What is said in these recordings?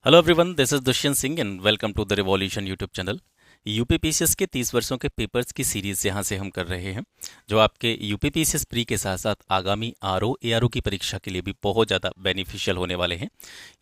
Hello everyone, this is Dushyant Singh and welcome to the revolution YouTube channel. UPPCS के 30 वर्षों के papers की series यहाँ से हम कर रहे हैं, जो आपके यूपीपीसीएस प्री के साथ साथ आगामी आरओ एआरओ की परीक्षा के लिए भी बहुत ज़्यादा बेनिफिशियल होने वाले हैं।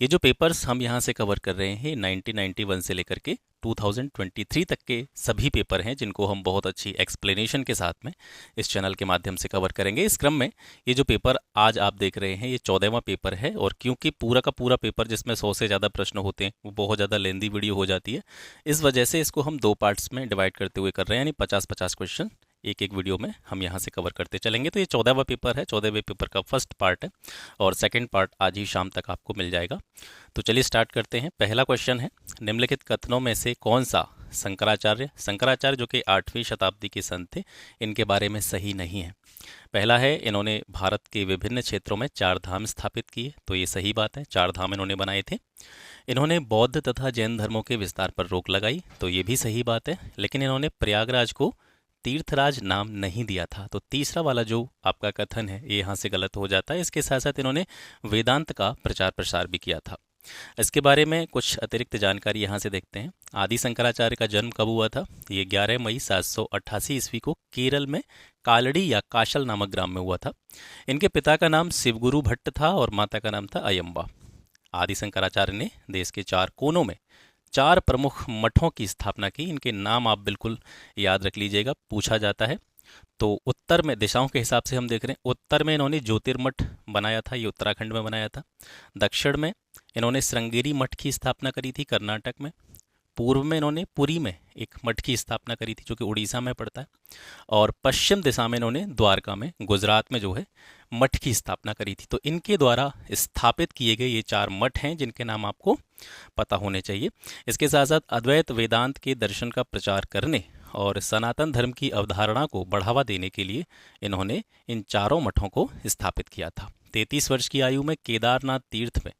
ये जो पेपर्स हम यहाँ से कवर कर रहे हैं 1991 से लेकर के 2023 तक के सभी पेपर हैं, जिनको हम बहुत अच्छी एक्सप्लेनेशन के साथ में इस चैनल के माध्यम से कवर करेंगे। इस क्रम में ये जो पेपर आज आप देख रहे हैं ये 14वां पेपर है, और क्योंकि पूरा का पूरा पेपर जिसमें 100 से ज़्यादा प्रश्न होते हैं वो बहुत ज़्यादा लेंदी वीडियो हो जाती है। इस वजह से इसको हम दो पार्ट्स में डिवाइड करते हुए कर रहे हैं, यानी 50-50 क्वेश्चन एक एक वीडियो में हम यहाँ से कवर करते चलेंगे। तो ये 14वां पेपर है, 14वें पेपर का फर्स्ट पार्ट है और सेकंड पार्ट आज ही शाम तक आपको मिल जाएगा। तो चलिए स्टार्ट करते हैं। पहला क्वेश्चन है, निम्नलिखित कथनों में से कौन सा शंकराचार्य जो कि 8वीं शताब्दी के संत थे, इनके बारे में सही नहीं है। पहला है, इन्होंने भारत के विभिन्न क्षेत्रों में 4 धाम स्थापित किए, तो ये सही बात है, 4 धाम इन्होंने बनाए थे। इन्होंने बौद्ध तथा जैन धर्मों के विस्तार पर रोक लगाई, तो ये भी सही बात है, लेकिन इन्होंने प्रयागराज को तीर्थराज नाम नहीं दिया था। तो तीसरा वाला जो आपका कथन है ये यहाँ से गलत हो जाता है। इसके साथ साथ इन्होंने वेदांत का प्रचार प्रसार भी किया था। इसके बारे में कुछ अतिरिक्त जानकारी यहाँ से देखते हैं। आदि शंकराचार्य का जन्म कब हुआ था? ये 11 मई 788 ईस्वी को केरल में कालड़ी या काशल नामक ग्राम में हुआ था। इनके पिता का नाम शिवगुरु भट्ट था और माता का नाम था अयंबा। आदि शंकराचार्य ने देश के 4 कोनों में 4 प्रमुख मठों की स्थापना की। इनके नाम आप बिल्कुल याद रख लीजिएगा, पूछा जाता है। तो उत्तर में दिशाओं के हिसाब से हम देख रहे हैं, उत्तर में इन्होंने ज्योतिर्मठ बनाया था, ये उत्तराखंड में बनाया था। दक्षिण में इन्होंने श्रृंगेरी मठ की स्थापना करी थी, कर्नाटक में। पूर्व में इन्होंने पुरी में एक मठ की स्थापना करी थी, जो कि उड़ीसा में पड़ता है। और पश्चिम दिशा में इन्होंने द्वारका में, गुजरात में जो है, मठ की स्थापना करी थी। तो इनके द्वारा स्थापित किए गए ये 4 मठ हैं, जिनके नाम आपको पता होने चाहिए। इसके साथ साथ अद्वैत वेदांत के दर्शन का प्रचार करने और सनातन धर्म की अवधारणा को बढ़ावा देने के लिए इन्होंने इन 4 मठों को स्थापित किया था। 33 वर्ष की आयु में केदारनाथ तीर्थ में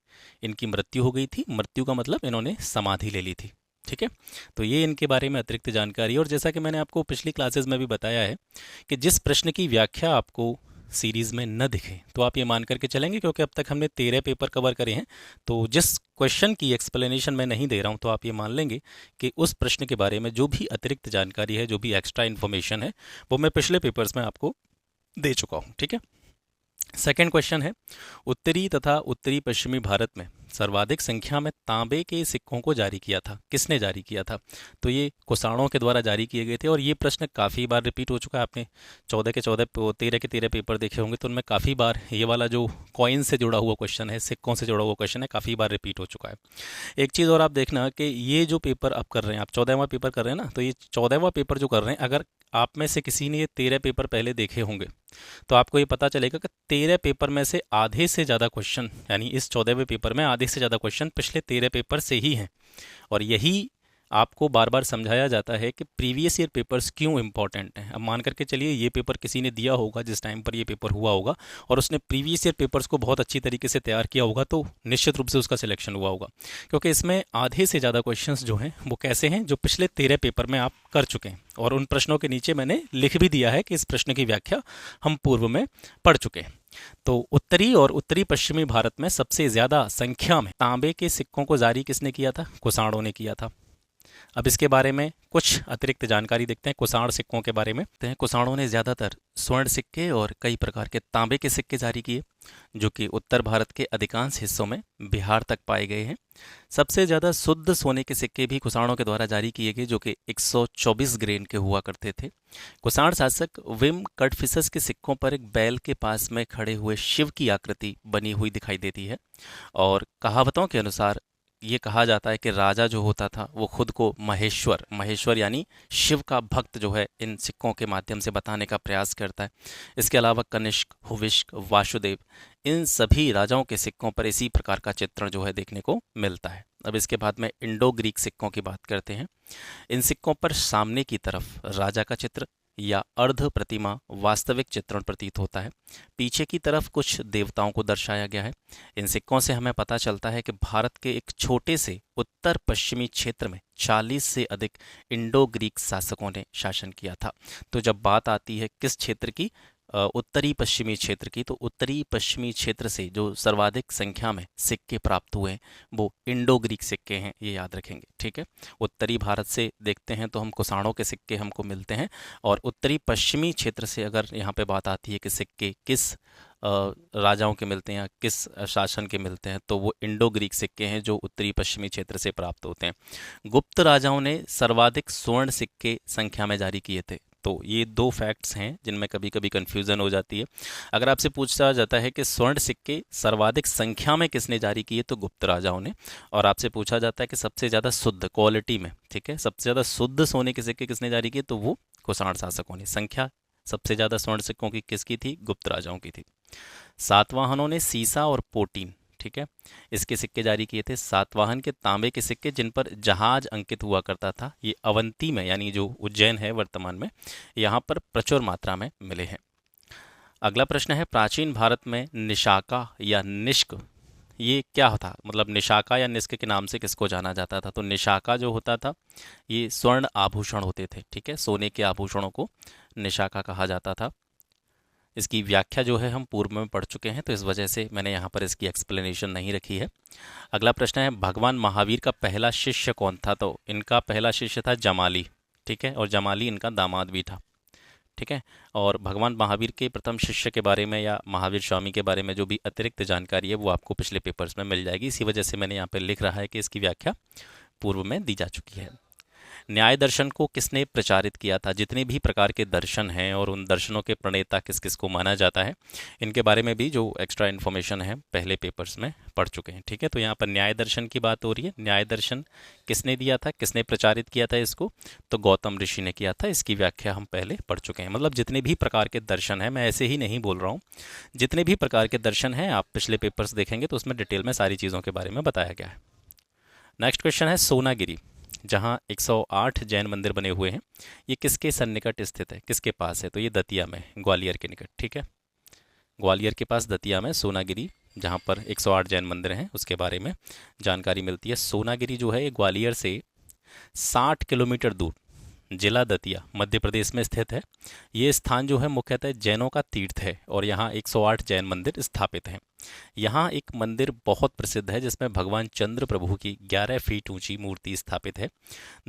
इनकी मृत्यु हो गई थी। मृत्यु का मतलब इन्होंने समाधि ले ली थी। ठीक है, तो ये इनके बारे में अतिरिक्त जानकारी। और जैसा कि मैंने आपको पिछली क्लासेस में भी बताया है कि जिस प्रश्न की व्याख्या आपको सीरीज में न दिखे तो आप ये मान करके चलेंगे, क्योंकि अब तक हमने 13 पेपर कवर करे हैं, तो जिस क्वेश्चन की एक्सप्लेनेशन मैं नहीं दे रहा हूं तो आप ये मान लेंगे कि उस प्रश्न के बारे में जो भी अतिरिक्त जानकारी है, जो भी एक्स्ट्रा इन्फॉर्मेशन है, वो मैं पिछले पेपर्स में आपको दे चुका हूं। ठीक है, सेकेंड क्वेश्चन है, उत्तरी तथा उत्तरी पश्चिमी भारत में सर्वाधिक संख्या में तांबे के सिक्कों को जारी किया था, किसने जारी किया था? तो ये कुषाणों के द्वारा जारी किए गए थे, और ये प्रश्न काफ़ी बार रिपीट हो चुका है। आपने 14 के 14 13 के 13 पेपर देखे होंगे, तो उनमें काफ़ी बार ये वाला जो कॉइन से जुड़ा हुआ क्वेश्चन है, सिक्कों से जुड़ा हुआ क्वेश्चन है, काफ़ी बार रिपीट हो चुका है। एक चीज़ और आप देखना कि ये जो पेपर आप कर रहे हैं, आप 14वां पेपर कर रहे हैं ना, तो ये 14वां पेपर जो कर रहे हैं, अगर आप में से किसी ने ये 13 पेपर पहले देखे होंगे तो आपको ये पता चलेगा कि 13 पेपर में से आधे से ज़्यादा क्वेश्चन, यानी इस 14वें पेपर में आधे से ज़्यादा क्वेश्चन पिछले 13 पेपर से ही हैं। और यही आपको बार बार समझाया जाता है कि प्रीवियस ईयर पेपर्स क्यों इंपॉर्टेंट हैं। अब मान करके चलिए ये पेपर किसी ने दिया होगा जिस टाइम पर ये पेपर हुआ होगा, और उसने प्रीवियस ईयर पेपर्स को बहुत अच्छी तरीके से तैयार किया होगा, तो निश्चित रूप से उसका सिलेक्शन हुआ होगा, क्योंकि इसमें आधे से ज़्यादा क्वेश्चंस जो हैं वो कैसे हैं, जो पिछले 13 पेपर में आप कर चुके हैं। और उन प्रश्नों के नीचे मैंने लिख भी दिया है कि इस प्रश्न की व्याख्या हम पूर्व में पढ़ चुके हैं। तो उत्तरी और उत्तरी पश्चिमी भारत में सबसे ज्यादा संख्या में तांबे के सिक्कों को जारी किसने किया था? कुषाणों ने किया था। अब इसके बारे में कुछ अतिरिक्त जानकारी देखते हैं कुषाण सिक्कों के बारे में। कुषाणों ने ज़्यादातर स्वर्ण सिक्के और कई प्रकार के तांबे के सिक्के जारी किए, जो कि उत्तर भारत के अधिकांश हिस्सों में बिहार तक पाए गए हैं। सबसे ज़्यादा शुद्ध सोने के सिक्के भी कुषाणों के द्वारा जारी किए गए, जो कि 124 ग्रेन के हुआ करते थे। कुषाण शासक विम कटफिसस के सिक्कों पर एक बैल के पास में खड़े हुए शिव की आकृति बनी हुई दिखाई देती है, और कहावतों के अनुसार ये कहा जाता है कि राजा जो होता था वो खुद को महेश्वर यानी शिव का भक्त जो है इन सिक्कों के माध्यम से बताने का प्रयास करता है। इसके अलावा कनिष्क, हुविष्क, वासुदेव, इन सभी राजाओं के सिक्कों पर इसी प्रकार का चित्रण जो है देखने को मिलता है। अब इसके बाद में इंडो ग्रीक सिक्कों की बात करते हैं। इन सिक्कों पर सामने की तरफ राजा का चित्र या अर्ध प्रतिमा वास्तविक चित्रण प्रतीत होता है। पीछे की तरफ कुछ देवताओं को दर्शाया गया है। इन सिक्कों से हमें पता चलता है कि भारत के एक छोटे से उत्तर पश्चिमी क्षेत्र में 40 से अधिक इंडो ग्रीक शासकों ने शासन किया था। तो जब बात आती है किस क्षेत्र की, उत्तरी पश्चिमी क्षेत्र की, तो उत्तरी पश्चिमी क्षेत्र से जो सर्वाधिक संख्या में सिक्के प्राप्त हुए हैं वो इंडो ग्रीक सिक्के हैं, ये याद रखेंगे। ठीक है, उत्तरी भारत से देखते हैं तो हम कुषाणों के सिक्के हमको मिलते हैं, और उत्तरी पश्चिमी क्षेत्र से अगर यहाँ पे बात आती है कि सिक्के किस राजाओं के मिलते हैं या किस शासन के मिलते हैं, तो वो इंडो ग्रीक सिक्के हैं जो उत्तरी पश्चिमी क्षेत्र से प्राप्त होते हैं। गुप्त राजाओं ने सर्वाधिक स्वर्ण सिक्के संख्या में जारी किए थे। तो ये दो फैक्ट्स हैं जिनमें कभी कभी कन्फ्यूज़न हो जाती है। अगर आपसे पूछा जाता है कि स्वर्ण सिक्के सर्वाधिक संख्या में किसने जारी किए, तो गुप्त राजाओं ने। और आपसे पूछा जाता है कि सबसे ज़्यादा शुद्ध क्वालिटी में, ठीक है, सबसे ज़्यादा शुद्ध सोने के सिक्के किसने जारी किए, तो वो कुषाण शासकों ने। संख्या सबसे ज़्यादा स्वर्ण सिक्कों की किसकी थी, गुप्त राजाओं की थी। सातवाहनों ने सीसा और पोटीन, ठीक है, इसके सिक्के जारी किए थे। सातवाहन के तांबे के सिक्के जिन पर जहाज अंकित हुआ करता था, ये अवंती में, यानी जो उज्जैन है वर्तमान में, यहाँ पर प्रचुर मात्रा में मिले हैं। अगला प्रश्न है, प्राचीन भारत में निशाका या निष्क ये क्या था, मतलब निशाका या निष्क के नाम से किसको जाना जाता था। तो निशाका जो होता था ये स्वर्ण आभूषण होते थे, ठीक है, सोने के आभूषणों को निशाका कहा जाता था। इसकी व्याख्या जो है हम पूर्व में पढ़ चुके हैं, तो इस वजह से मैंने यहाँ पर इसकी एक्सप्लेनेशन नहीं रखी है। अगला प्रश्न है, भगवान महावीर का पहला शिष्य कौन था। तो इनका पहला शिष्य था जमाली, ठीक है, और जमाली इनका दामाद भी था। ठीक है, और भगवान महावीर के प्रथम शिष्य के बारे में या महावीर स्वामी के बारे में जो भी अतिरिक्त जानकारी है वो आपको पिछले पेपर्स में मिल जाएगी। इसी वजह से मैंने यहाँ पर लिख रहा है कि इसकी व्याख्या पूर्व में दी जा चुकी है। न्याय दर्शन को किसने प्रचारित किया था। जितने भी प्रकार के दर्शन हैं और उन दर्शनों के प्रणेता किस किस को माना जाता है, इनके बारे में भी जो एक्स्ट्रा इन्फॉर्मेशन है पहले पेपर्स में पढ़ चुके हैं। ठीक है, तो यहाँ पर न्याय दर्शन की बात हो रही है। न्याय दर्शन किसने दिया था, किसने प्रचारित किया था इसको, तो गौतम ऋषि ने किया था। इसकी व्याख्या हम पहले पढ़ चुके हैं। मतलब जितने भी प्रकार के दर्शन हैं, मैं ऐसे ही नहीं बोल रहा हूँ, जितने भी प्रकार के दर्शन हैं आप पिछले पेपर्स देखेंगे तो उसमें डिटेल में सारी चीज़ों के बारे में बताया गया है। नेक्स्ट क्वेश्चन है, सोनागिरी जहाँ 108 जैन मंदिर बने हुए हैं, ये किसके सन्निकट स्थित है, किसके पास है, तो ये दतिया में, ग्वालियर के निकट। ठीक है, ग्वालियर के पास दतिया में सोनागिरी, जहाँ पर 108 जैन मंदिर हैं, उसके बारे में जानकारी मिलती है। सोनागिरी जो है ये ग्वालियर से 60 किलोमीटर दूर जिला दतिया मध्य प्रदेश में स्थित है। ये स्थान जो है मुख्यतः जैनों का तीर्थ है और यहाँ 108 जैन मंदिर स्थापित हैं। यहाँ एक मंदिर बहुत प्रसिद्ध है जिसमें भगवान चंद्र प्रभु की 11 फीट ऊंची मूर्ति स्थापित है।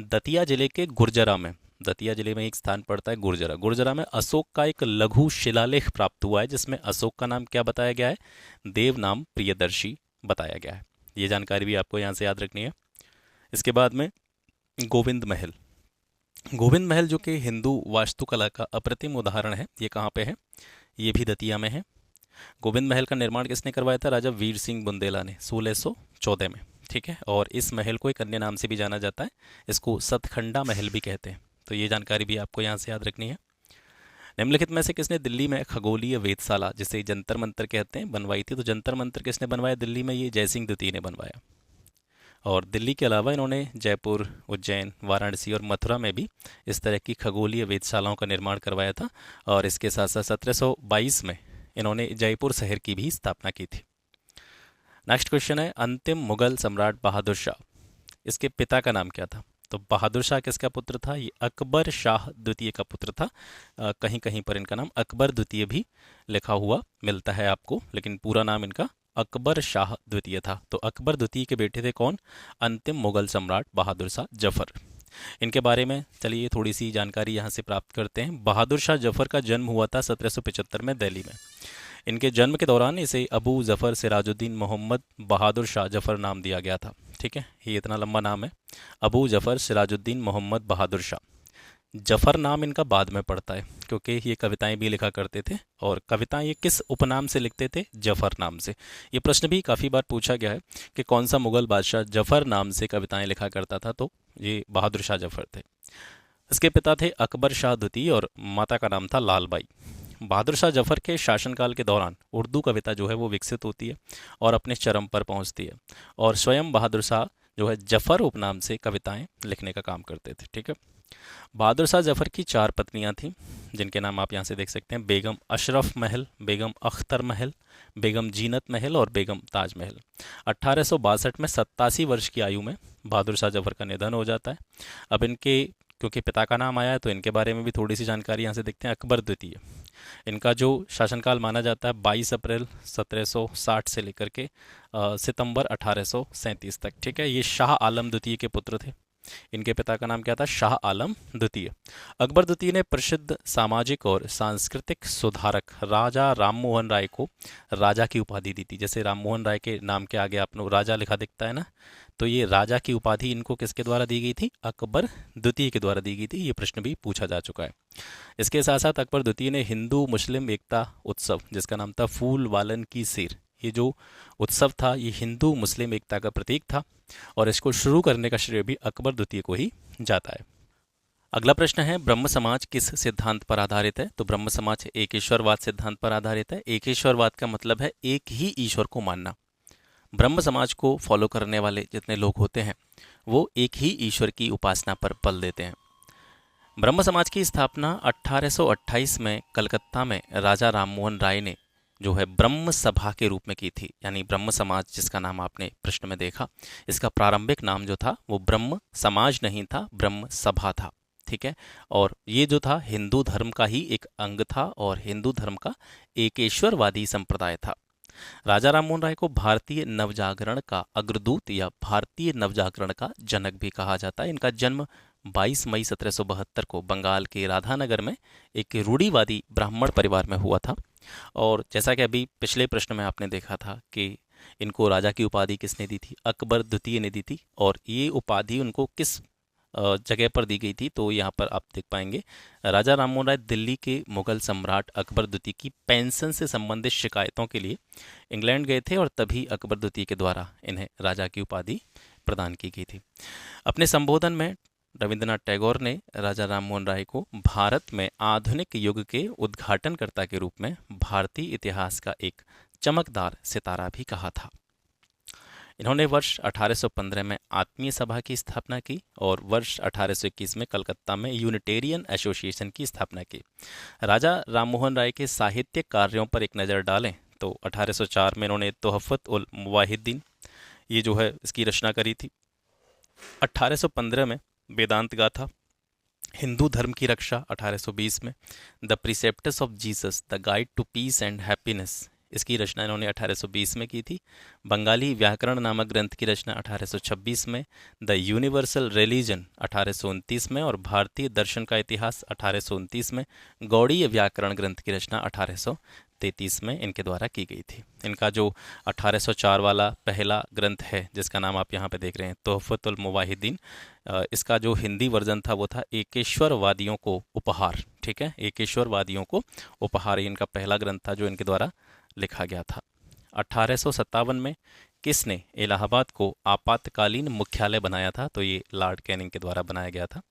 दतिया जिले के गुर्जरा में, दतिया जिले में एक स्थान पड़ता है गुर्जरा, गुर्जरा में अशोक का एक लघु शिलालेख प्राप्त हुआ है जिसमें अशोक का नाम क्या बताया गया है, देव नाम प्रियदर्शी बताया गया है। ये जानकारी भी आपको यहाँ से याद रखनी है। इसके बाद में गोविंद महल, गोविंद महल जो कि हिंदू वास्तुकला का अप्रतिम उदाहरण है, ये कहाँ पे है, ये भी दतिया में है। गोविंद महल का निर्माण किसने करवाया था, राजा वीर सिंह बुंदेला ने 1614 में। ठीक है, और इस महल को एक अन्य नाम से भी जाना जाता है, इसको सतखंडा महल भी कहते हैं। तो ये जानकारी भी आपको यहाँ से याद रखनी है। निम्नलिखित में से किसने दिल्ली में खगोलीय वेधशाला, जिसे जंतर मंतर कहते हैं, बनवाई थी। तो जंतर मंतर किसने बनवाया दिल्ली में, ये जयसिंह द्वितीय ने बनवाया। और दिल्ली के अलावा इन्होंने जयपुर, उज्जैन, वाराणसी और मथुरा में भी इस तरह की खगोलीय वेधशालाओं का निर्माण करवाया था। और इसके साथ साथ 1722 में इन्होंने जयपुर शहर की भी स्थापना की थी। नेक्स्ट क्वेश्चन है, अंतिम मुगल सम्राट बहादुर शाह, इसके पिता का नाम क्या था। तो बहादुर शाह किसका पुत्र था, ये अकबर शाह द्वितीय का पुत्र था। कहीं कहीं पर इनका नाम अकबर द्वितीय भी लिखा हुआ मिलता है आपको, लेकिन पूरा नाम इनका अकबर शाह द्वितीय था। तो अकबर द्वितीय के बेटे थे कौन, अंतिम मुगल सम्राट बहादुर शाह जफर। इनके बारे में चलिए थोड़ी सी जानकारी यहाँ से प्राप्त करते हैं। बहादुर शाह जफर का जन्म हुआ था 1775 में दिल्ली में। इनके जन्म के दौरान इसे अबू जफर सिराजुद्दीन मोहम्मद बहादुर शाह जफर नाम दिया गया था। ठीक है, ये इतना लंबा नाम है, अबू जफर सिराजुद्दीन मोहम्मद बहादुर शाह। जफर नाम इनका बाद में पड़ता है क्योंकि ये कविताएं भी लिखा करते थे, और कविताएं ये किस उपनाम से लिखते थे, जफर नाम से। ये प्रश्न भी काफ़ी बार पूछा गया है कि कौन सा मुगल बादशाह जफर नाम से कविताएं लिखा करता था, तो ये बहादुर शाह जफर थे। इसके पिता थे अकबर शाह द्वितीय और माता का नाम था लालबाई। बहादुर शाह जफर के शासनकाल के दौरान उर्दू कविता जो है वो विकसित होती है और अपने चरम पर पहुंचती है, और स्वयं बहादुर शाह जो है जफर उपनाम से कविताएं लिखने का काम करते थे। ठीक है, बहादुर शाह जफर की 4 पत्नियां थीं जिनके नाम आप यहाँ से देख सकते हैं, बेगम अशरफ महल, बेगम अख्तर महल, बेगम जीनत महल और बेगम ताज महल। 1862 में 87 वर्ष की आयु में बहादुर शाह जफर का निधन हो जाता है। अब इनके क्योंकि पिता का नाम आया है तो इनके बारे में भी थोड़ी सी जानकारी यहाँ से देखते हैं। अकबर द्वितीय, इनका जो शासनकाल माना जाता है 22 अप्रैल 1760 से लेकर के सितंबर 1837 तक। ठीक है, ये शाह आलम द्वितीय के पुत्र थे। इनके पिता का नाम क्या था? शाह आलम द्वितीय। अकबर द्वितीय ने प्रसिद्ध सामाजिक और सांस्कृतिक सुधारक राजा राममोहन राय को राजा की उपाधि दी थी। जैसे राममोहन राय के नाम के आगे आप लोग राजा लिखा दिखता है ना, तो ये राजा की उपाधि इनको किसके द्वारा दी गई थी? अकबर द्वितीय के द्वारा दी गई थी। ये प्रश्न भी पूछा जा चुका है। इसके साथ साथ अकबर द्वितीय ने हिंदू मुस्लिम एकता उत्सव, जिसका नाम था फूल वालन की सिर, ये जो उत्सव था ये हिंदू मुस्लिम एकता का प्रतीक था और इसको शुरू करने का श्रेय भी अकबर द्वितीय को ही जाता है। अगला प्रश्न है, ब्रह्म समाज किस सिद्धांत पर आधारित है? तो ब्रह्म समाज एक ईश्वरवाद सिद्धांत पर आधारित है। एक ईश्वरवाद का मतलब है एक ही ईश्वर को मानना। ब्रह्म समाज को फॉलो करने वाले जितने लोग होते हैं वो एक ही ईश्वर की उपासना पर बल देते हैं। ब्रह्म समाज की स्थापना 1828 में कलकत्ता में राजा राममोहन राय ने जो है ब्रह्म सभा के रूप में की थी। यानी ब्रह्म समाज जिसका नाम आपने प्रश्न में देखा, इसका प्रारंभिक नाम जो था वो ब्रह्म समाज नहीं था, ब्रह्म सभा था। ठीक है, और ये जो था हिंदू धर्म का ही एक अंग था और हिंदू धर्म का एकेश्वरवादी संप्रदाय था। राजा राममोहन राय को भारतीय नवजागरण का अग्रदूत या भारतीय नवजागरण का जनक भी कहा जाता है। इनका जन्म 22 मई 1772 को बंगाल के राधानगर में एक रूढ़िवादी ब्राह्मण परिवार में हुआ था। और जैसा कि अभी पिछले प्रश्न में आपने देखा था कि इनको राजा की उपाधि किसने दी थी? अकबर द्वितीय ने दी थी। और ये उपाधि उनको किस जगह पर दी गई थी? तो यहाँ पर आप देख पाएंगे, राजा राममोहन राय दिल्ली के मुगल सम्राट अकबर द्वितीय की पेंशन से संबंधित शिकायतों के लिए इंग्लैंड गए थे और तभी अकबर द्वितीय के द्वारा इन्हें राजा की उपाधि प्रदान की गई थी। अपने संबोधन में रविंद्रनाथ टैगोर ने राजा राममोहन राय को भारत में आधुनिक युग के उद्घाटनकर्ता के रूप में भारतीय इतिहास का एक चमकदार सितारा भी कहा था। इन्होंने वर्ष 1815 में आत्मीय सभा की स्थापना की और वर्ष 1821 में कलकत्ता में यूनिटेरियन एसोसिएशन की स्थापना की। राजा राममोहन राय के साहित्यिक कार्यों पर एक नज़र डालें तो 1804 में इन्होंने तोहफ़त उल मुवाहिदीन ये जो है इसकी रचना करी थी। 1815 में वेदांत गाथा, हिंदू धर्म की रक्षा 1820 में, the Precepts of Jesus the Guide to Peace and Happiness, इसकी रचना इन्होंने 1820 में की थी। बंगाली व्याकरण नामक ग्रंथ की रचना 1826 में, द यूनिवर्सल रिलीजन 1829 में और भारतीय दर्शन का इतिहास 1829 में, गौड़ीय व्याकरण ग्रंथ की रचना 1833 में इनके द्वारा की गई थी। इनका जो 1804 वाला पहला ग्रंथ है जिसका नाम आप यहाँ पे देख रहे हैं तोहफ़तुल मुवाहिदीन, इसका जो हिंदी वर्जन था वो था एकेश्वरवादियों को उपहार। ठीक है, एकेश्वरवादियों को उपहार, इनका पहला ग्रंथ था जो इनके द्वारा लिखा गया था। 1857 में किसने इलाहाबाद को आपातकालीन मुख्यालय बनाया था? तो ये लॉर्ड कैनिंग के द्वारा बनाया गया था।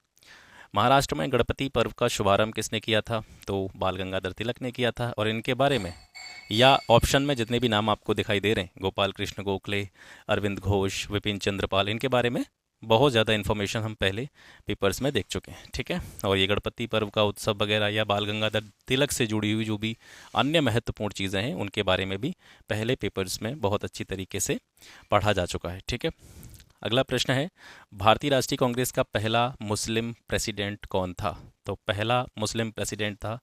महाराष्ट्र में गणपति पर्व का शुभारंभ किसने किया था? तो बाल गंगाधर तिलक ने किया था। और इनके बारे में या ऑप्शन में जितने भी नाम आपको दिखाई दे रहे हैं, गोपाल कृष्ण गोखले, अरविंद घोष, विपिन चंद्रपाल, इनके बारे में बहुत ज़्यादा इन्फॉर्मेशन हम पहले पेपर्स में देख चुके हैं। ठीक है, और ये गणपति पर्व का उत्सव वगैरह या बाल गंगाधर तिलक से जुड़ी हुई जो भी अन्य महत्वपूर्ण चीज़ें हैं उनके बारे में भी पहले पेपर्स में बहुत अच्छी तरीके से पढ़ा जा चुका है। ठीक है, अगला प्रश्न है, भारतीय राष्ट्रीय कांग्रेस का पहला मुस्लिम प्रेसिडेंट कौन था? तो पहला मुस्लिम प्रेसिडेंट था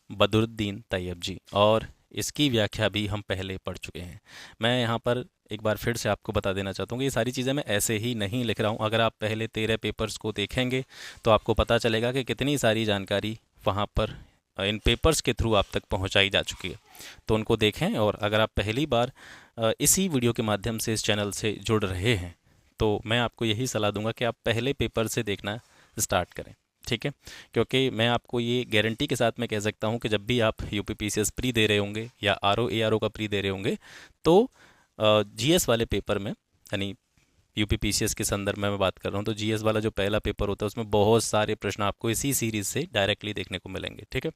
बदरुद्दीन तैयब जी, और इसकी व्याख्या भी हम पहले पढ़ चुके हैं। मैं यहाँ पर एक बार फिर से आपको बता देना चाहता हूँ कि ये सारी चीज़ें मैं ऐसे ही नहीं लिख रहा हूँ। अगर आप पहले 13 पेपर्स को देखेंगे तो आपको पता चलेगा कि कितनी सारी जानकारी वहाँ पर इन पेपर्स के थ्रू आप तक पहुँचाई जा चुकी है। तो उनको देखें, और अगर आप पहली बार इसी वीडियो के माध्यम से इस चैनल से जुड़ रहे हैं तो मैं आपको यही सलाह दूंगा कि आप पहले पेपर से देखना स्टार्ट करें। ठीक है, क्योंकि मैं आपको ये गारंटी के साथ मैं कह सकता हूँ कि जब भी आप यूपीपीसीएस प्री दे रहे होंगे या आरओ एआरओ का प्री दे रहे होंगे तो जीएस वाले पेपर में, यानी यूपीपीसीएस के संदर्भ में मैं बात कर रहा हूँ, तो जीएस वाला जो पहला पेपर होता है उसमें बहुत सारे प्रश्न आपको इसी सीरीज़ से डायरेक्टली देखने को मिलेंगे। ठीक है,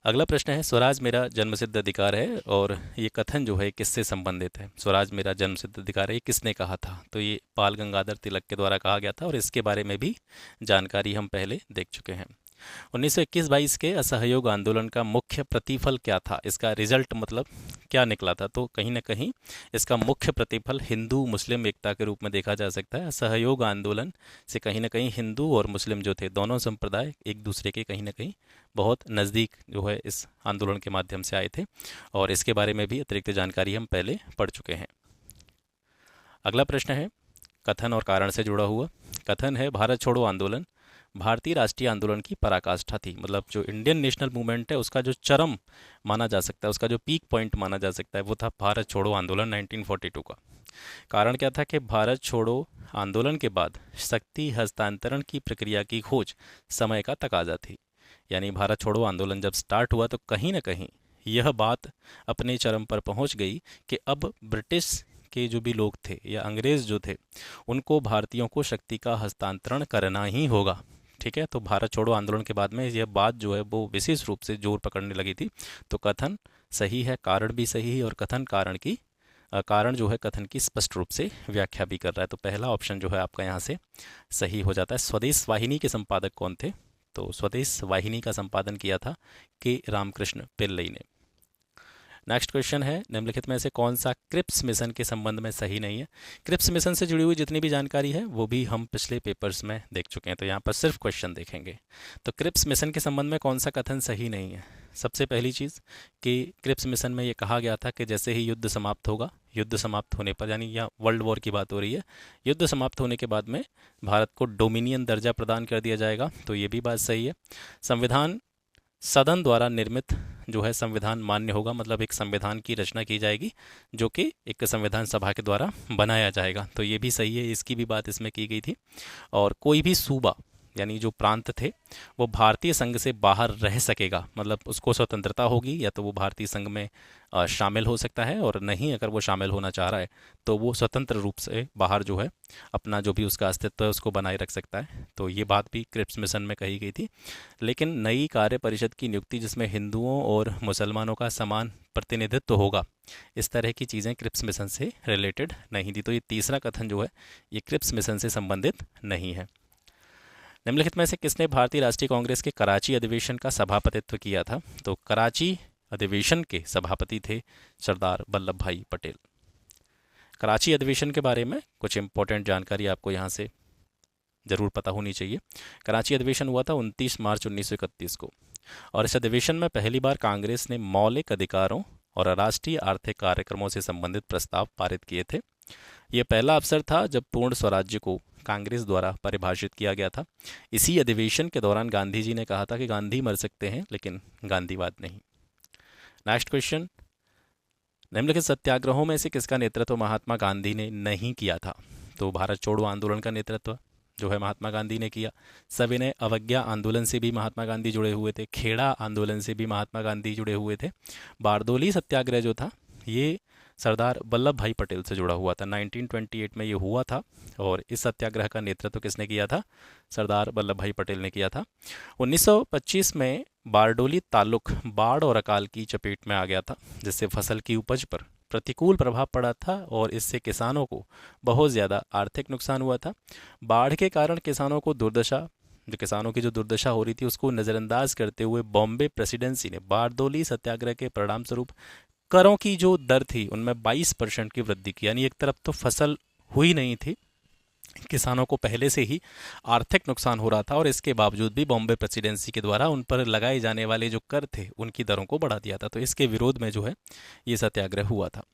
अगला प्रश्न है, स्वराज मेरा जन्मसिद्ध अधिकार है, और ये कथन जो है किससे संबंधित है? स्वराज मेरा जन्मसिद्ध अधिकार है, ये किसने कहा था? तो ये बाल गंगाधर तिलक के द्वारा कहा गया था और इसके बारे में भी जानकारी हम पहले देख चुके हैं। 1921-22 के असहयोग आंदोलन का मुख्य प्रतिफल क्या था, इसका रिजल्ट मतलब क्या निकला था? तो कहीं ना कहीं इसका मुख्य प्रतिफल हिंदू मुस्लिम एकता के रूप में देखा जा सकता है। असहयोग आंदोलन से कहीं ना कहीं हिंदू और मुस्लिम जो थे, दोनों संप्रदाय एक दूसरे के कहीं ना कहीं बहुत नज़दीक जो है इस आंदोलन के माध्यम से आए थे, और इसके बारे में भी अतिरिक्त जानकारी हम पहले पढ़ चुके हैं। अगला प्रश्न है कथन और कारण से जुड़ा हुआ। कथन है, भारत छोड़ो आंदोलन भारतीय राष्ट्रीय आंदोलन की पराकाष्ठा थी। मतलब जो इंडियन नेशनल मूवमेंट है उसका जो चरम माना जा सकता है, उसका जो पीक पॉइंट माना जा सकता है, वो था भारत छोड़ो आंदोलन 1942 का। कारण क्या था कि भारत छोड़ो आंदोलन के बाद शक्ति हस्तांतरण की प्रक्रिया की खोज समय का तकाजा थी। यानी भारत छोड़ो आंदोलन जब स्टार्ट हुआ तो कहीं ना कहीं यह बात अपने चरम पर पहुंच गई कि अब ब्रिटिश के जो भी लोग थे या अंग्रेज जो थे, उनको भारतीयों को शक्ति का हस्तांतरण करना ही होगा। ठीक है, तो भारत छोड़ो आंदोलन के बाद में यह बात जो है वो विशेष रूप से जोर पकड़ने लगी थी। तो कथन सही है, कारण भी सही है, और कथन कारण जो है कथन की स्पष्ट रूप से व्याख्या भी कर रहा है। तो पहला ऑप्शन जो है आपका यहाँ से सही हो जाता है। स्वदेश वाहिनी के संपादक कौन थे? तो स्वदेश वाहिनी का संपादन किया था के रामकृष्ण पिल्लई ने। नेक्स्ट क्वेश्चन है, निम्नलिखित में से कौन सा क्रिप्स मिशन के संबंध में सही नहीं है? क्रिप्स मिशन से जुड़ी हुई जितनी भी जानकारी है वो भी हम पिछले पेपर्स में देख चुके हैं, तो यहाँ पर सिर्फ क्वेश्चन देखेंगे। तो क्रिप्स मिशन के संबंध में कौन सा कथन सही नहीं है? सबसे पहली चीज़ कि क्रिप्स मिशन में ये कहा गया था कि जैसे ही युद्ध समाप्त होगा, युद्ध समाप्त होने पर, यानी यहाँ वर्ल्ड वॉर की बात हो रही है, युद्ध समाप्त होने के बाद में भारत को डोमिनियन दर्जा प्रदान कर दिया जाएगा, तो ये भी बात सही है। संविधान सदन द्वारा निर्मित जो है संविधान मान्य होगा, मतलब एक संविधान की रचना की जाएगी जो कि एक संविधान सभा के द्वारा बनाया जाएगा, तो ये भी सही है, इसकी भी बात इसमें की गई थी। और कोई भी सूबा यानी जो प्रांत थे वो भारतीय संघ से बाहर रह सकेगा, मतलब उसको स्वतंत्रता होगी, या तो वो भारतीय संघ में शामिल हो सकता है, और नहीं अगर वो शामिल होना चाह रहा है तो वो स्वतंत्र रूप से बाहर जो है अपना जो भी उसका अस्तित्व है उसको बनाए रख सकता है। तो ये बात भी क्रिप्स मिशन में कही गई थी। लेकिन नई कार्य परिषद की नियुक्ति जिसमें हिंदुओं और मुसलमानों का समान प्रतिनिधित्व होगा, इस तरह की चीज़ें क्रिप्स मिशन से रिलेटेड नहीं थी। तो ये तीसरा कथन जो है ये क्रिप्स मिशन से संबंधित नहीं है। निम्नलिखित में से किसने भारतीय राष्ट्रीय कांग्रेस के कराची अधिवेशन का सभापतित्व किया था? तो कराची अधिवेशन के सभापति थे सरदार वल्लभ भाई पटेल। कराची अधिवेशन के बारे में कुछ इंपॉर्टेंट जानकारी आपको यहाँ से जरूर पता होनी चाहिए। कराची अधिवेशन हुआ था 29 मार्च 1931 को, और इस अधिवेशन में पहली बार कांग्रेस ने मौलिक अधिकारों और राष्ट्रीय आर्थिक कार्यक्रमों से संबंधित प्रस्ताव पारित किए थे। यह पहला अवसर था जब पूर्ण स्वराज्य को कांग्रेस द्वारा परिभाषित किया गया था। इसी अधिवेशन के दौरान गांधी जी ने कहा था कि गांधी मर सकते हैं लेकिन गांधीवाद नहीं। नेक्स्ट क्वेश्चन, निम्नलिखित सत्याग्रहों में से किसका नेतृत्व महात्मा गांधी ने नहीं किया था? तो भारत छोड़ो आंदोलन का नेतृत्व जो है महात्मा गांधी ने किया। सविनय अवज्ञा आंदोलन से भी महात्मा गांधी जुड़े हुए थे। खेड़ा आंदोलन से भी महात्मा गांधी जुड़े हुए थे। बारदोली सत्याग्रह जो था ये सरदार वल्लभ भाई पटेल से जुड़ा हुआ था। 1928 में ये हुआ था, और इस सत्याग्रह का नेतृत्व किसने किया था? सरदार वल्लभ भाई पटेल ने किया था। 1925 में बारडोली ताल्लुक बाढ़ और अकाल की चपेट में आ गया था, जिससे फसल की उपज पर प्रतिकूल प्रभाव पड़ा था, और इससे किसानों को बहुत ज़्यादा आर्थिक नुकसान हुआ था। बाढ़ के कारण किसानों की जो दुर्दशा हो रही थी उसको नज़रअंदाज करते हुए बॉम्बे प्रेसिडेंसी ने बारडोली सत्याग्रह के परिणाम स्वरूप करों की जो दर थी उनमें 22% की वृद्धि की। यानी एक तरफ तो फसल हुई नहीं थी, किसानों को पहले से ही आर्थिक नुकसान हो रहा था, और इसके बावजूद भी बॉम्बे प्रेसिडेंसी के द्वारा उन पर लगाए जाने वाले जो कर थे उनकी दरों को बढ़ा दिया था। तो इसके विरोध में जो है ये सत्याग्रह हुआ था।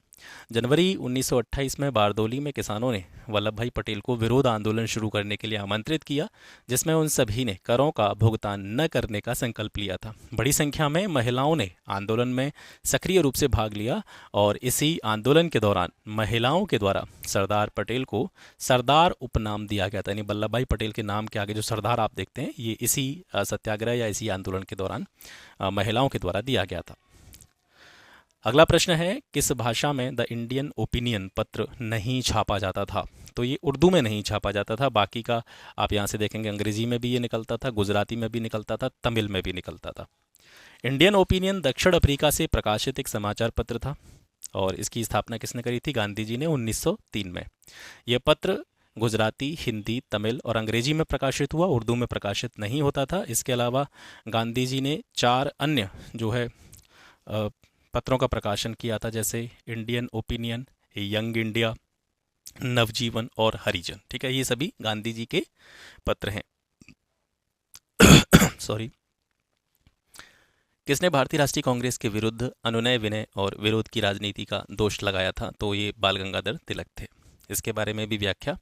जनवरी 1928 में बारदोली में किसानों ने वल्लभ भाई पटेल को विरोध आंदोलन शुरू करने के लिए आमंत्रित किया, जिसमें उन सभी ने करों का भुगतान न करने का संकल्प लिया था। बड़ी संख्या में महिलाओं ने आंदोलन में सक्रिय रूप से भाग लिया, और इसी आंदोलन के दौरान महिलाओं के द्वारा सरदार पटेल को सरदार उपनाम दिया गया था। यानी वल्लभ भाई पटेल के नाम के आगे जो सरदार आप देखते हैं ये इसी सत्याग्रह या इसी आंदोलन के दौरान महिलाओं के द्वारा दिया गया था। अगला प्रश्न है, किस भाषा में द इंडियन ओपिनियन पत्र नहीं छापा जाता था? तो ये उर्दू में नहीं छापा जाता था, बाकी का आप यहाँ से देखेंगे अंग्रेजी में भी ये निकलता था, गुजराती में भी निकलता था, तमिल में भी निकलता था। इंडियन ओपिनियन दक्षिण अफ्रीका से प्रकाशित एक समाचार पत्र था, और इसकी स्थापना किसने करी थी? गांधी जी ने 1903 में। यह पत्र गुजराती, हिंदी, तमिल और अंग्रेजी में प्रकाशित हुआ, उर्दू में प्रकाशित नहीं होता था। इसके अलावा गांधी जी ने 4 अन्य जो है पत्रों का प्रकाशन किया था, जैसे इंडियन ओपिनियन, यंग इंडिया, नवजीवन और हरिजन। ठीक है, ये सभी गांधी जी के पत्र हैं। सॉरी। किसने भारतीय राष्ट्रीय कांग्रेस के विरुद्ध अनुनय विनय और विरोध की राजनीति का दोष लगाया था? तो ये बाल गंगाधर तिलक थे। इसके बारे में भी व्याख्या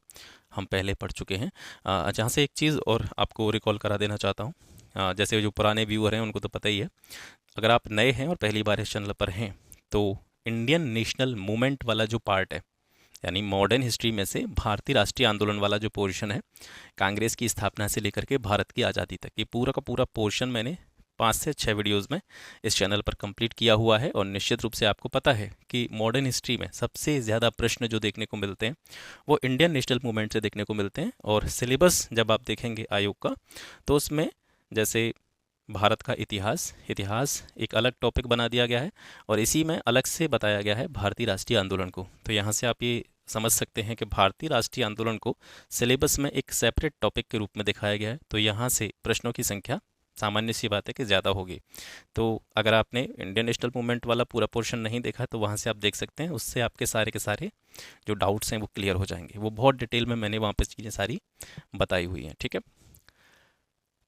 हम पहले पढ़ चुके हैं। जहाँ से एक चीज़ और आपको रिकॉल करा देना चाहता हूँ। जैसे जो पुराने व्यूअर हैं उनको तो पता ही है, अगर आप नए हैं और पहली बार इस चैनल पर हैं तो इंडियन नेशनल मूवमेंट वाला जो पार्ट है, यानी मॉडर्न हिस्ट्री में से भारतीय राष्ट्रीय आंदोलन वाला जो पोर्शन है, कांग्रेस की स्थापना से लेकर के भारत की आज़ादी तक, ये पूरा का पूरा पोर्शन मैंने 5 से 6 वीडियोज़ में इस चैनल पर कंप्लीट किया हुआ है। और निश्चित रूप से आपको पता है कि मॉडर्न हिस्ट्री में सबसे ज़्यादा प्रश्न जो देखने को मिलते हैं वो इंडियन नेशनल मूवमेंट से देखने को मिलते हैं। और सिलेबस जब आप देखेंगे आयोग का, तो उसमें जैसे भारत का इतिहास एक अलग टॉपिक बना दिया गया है और इसी में अलग से बताया गया है भारतीय राष्ट्रीय आंदोलन को। तो यहाँ से आप ये समझ सकते हैं कि भारतीय राष्ट्रीय आंदोलन को सिलेबस में एक सेपरेट टॉपिक के रूप में दिखाया गया है। तो यहाँ से प्रश्नों की संख्या सामान्य सी बात है कि ज़्यादा होगी। तो अगर आपने इंडियन नेशनल मूवमेंट वाला पूरा पोर्शन नहीं देखा तो वहाँ से आप देख सकते हैं, उससे आपके सारे के सारे जो डाउट्स हैं वो क्लियर हो जाएंगे। वो बहुत डिटेल में मैंने वहाँ पर चीज़ें सारी बताई हुई हैं। ठीक है।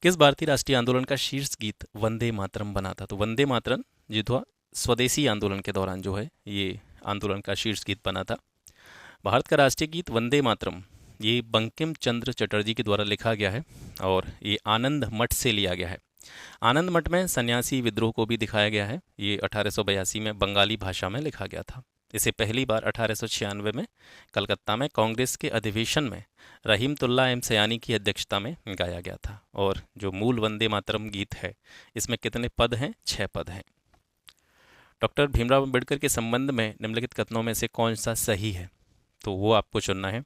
किस भारतीय राष्ट्रीय आंदोलन का शीर्ष गीत वंदे मातरम बना था? तो वंदे मातरम जो था स्वदेशी आंदोलन के दौरान जो है ये आंदोलन का शीर्ष गीत बना था। भारत का राष्ट्रीय गीत वंदे मातरम ये बंकिम चंद्र चटर्जी के द्वारा लिखा गया है और ये आनंद मठ से लिया गया है। आनंद मठ में सन्यासी विद्रोह को भी दिखाया गया है। ये 1882 में बंगाली भाषा में लिखा गया था। इसे पहली बार 1896 में कलकत्ता में कांग्रेस के अधिवेशन में रहीमतुल्ला एम सयानी की अध्यक्षता में गाया गया था। और जो मूल वंदे मातरम गीत है इसमें कितने पद हैं? 6 पद हैं। डॉक्टर भीमराव अंबेडकर के संबंध में निम्नलिखित कथनों में से कौन सा सही है? तो वो आपको चुनना है।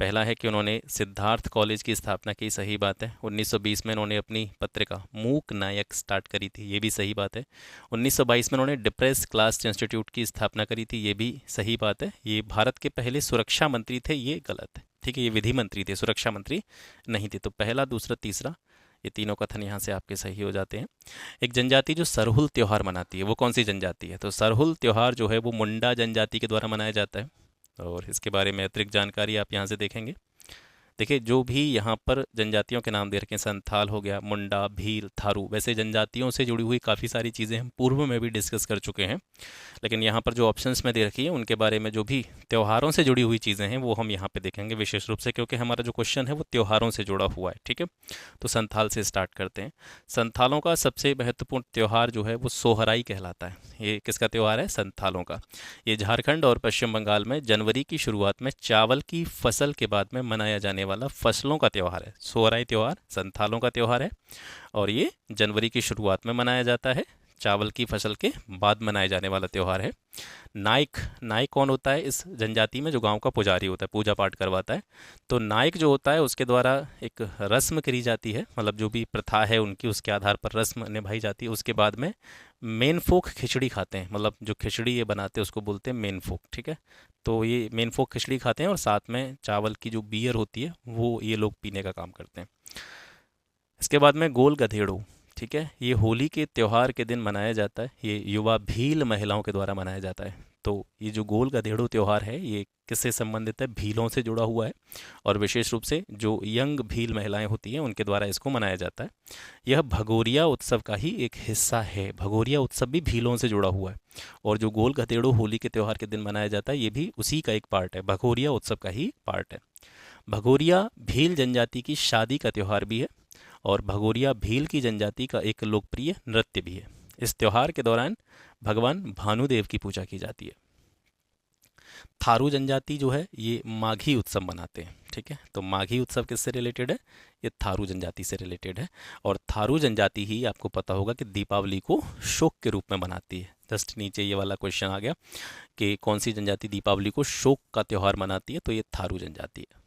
पहला है कि उन्होंने सिद्धार्थ कॉलेज की स्थापना की, सही बात है। 1920 में उन्होंने अपनी पत्रिका मूक नायक स्टार्ट करी थी, ये भी सही बात है। 1922 में उन्होंने डिप्रेस क्लास इंस्टीट्यूट की स्थापना करी थी, ये भी सही बात है। ये भारत के पहले सुरक्षा मंत्री थे, ये गलत है। ठीक है, ये विधि मंत्री थे, सुरक्षा मंत्री नहीं थे। तो पहला, दूसरा, तीसरा, ये तीनों कथन यहाँ से आपके सही हो जाते हैं। एक जनजाति जो सरहुल त्यौहार मनाती है वो कौन सी जनजाति है? तो सरहुल त्यौहार जो है वो मुंडा जनजाति के द्वारा मनाया जाता है और इसके बारे में अतिरिक्त जानकारी आप यहाँ से देखेंगे। देखिए, जो भी यहाँ पर जनजातियों के नाम दे रखे हैं, संथाल हो गया, मुंडा, भील, थारू, वैसे जनजातियों से जुड़ी हुई काफ़ी सारी चीज़ें हम पूर्व में भी डिस्कस कर चुके हैं। लेकिन यहाँ पर जो ऑप्शंस में दे रखी है उनके बारे में जो भी त्योहारों से जुड़ी हुई चीज़ें हैं वो हम यहाँ पे देखेंगे विशेष रूप से, क्योंकि हमारा जो क्वेश्चन है वो त्योहारों से जुड़ा हुआ है। ठीक है, तो संथाल से स्टार्ट करते हैं। संथालों का सबसे महत्वपूर्ण त्यौहार जो है वो सोहराई कहलाता है। ये किसका त्यौहार है? संथालों का। ये झारखंड और पश्चिम बंगाल में जनवरी की शुरुआत में चावल की फसल के बाद में मनाया जाने वाला फसलों का त्यौहार है। सोहराई त्यौहार संथालों का त्यौहार है और ये जनवरी की शुरुआत में मनाया जाता है, चावल की फसल के बाद मनाए जाने वाला त्यौहार है। नाइक, नाइक कौन होता है इस जनजाति में? जो गांव का पुजारी होता है, पूजा पाठ करवाता है। तो नाइक जो होता है उसके द्वारा एक रस्म करी जाती है, मतलब जो भी प्रथा है उनकी, उसके आधार पर रस्म निभाई जाती है। उसके बाद में मेन फोक खिचड़ी खाते हैं, मतलब जो खिचड़ी ये बनाते हैं उसको बोलते हैं मेन फोक। ठीक है, तो ये मेन फोक खिचड़ी खाते हैं और साथ में चावल की जो बियर होती है वो ये लोग पीने का काम करते हैं। इसके बाद में गोल गधेड़ो, ठीक है, ये होली के त्यौहार के दिन मनाया जाता है। ये युवा भील महिलाओं के द्वारा मनाया जाता है। तो ये जो गोल गधेड़ो त्यौहार है ये किससे संबंधित है? भीलों से जुड़ा हुआ है और विशेष रूप से जो यंग भील महिलाएं होती हैं उनके द्वारा इसको मनाया जाता है। यह भगोरिया उत्सव का ही एक हिस्सा है। भगोरिया उत्सव भी भीलों से जुड़ा हुआ है और जो गोल गधेड़ो होली के त्यौहार के दिन मनाया जाता है ये भी उसी का एक पार्ट है, भगोरिया उत्सव का ही पार्ट है। भगोरिया भील जनजाति की शादी का त्यौहार भी है और भगोरिया भील की जनजाति का एक लोकप्रिय नृत्य भी है। इस त्यौहार के दौरान भगवान भानुदेव की पूजा की जाती है। थारू जनजाति जो है ये माघी उत्सव मनाते हैं। ठीक है, तो माघी उत्सव किससे रिलेटेड है? ये थारू जनजाति से रिलेटेड है और थारू जनजाति ही आपको पता होगा कि दीपावली को शोक के रूप में मनाती है। जस्ट नीचे ये वाला क्वेश्चन आ गया कि कौन सी जनजाति दीपावली को शोक का त्यौहार मनाती है, तो ये थारू जनजाति है।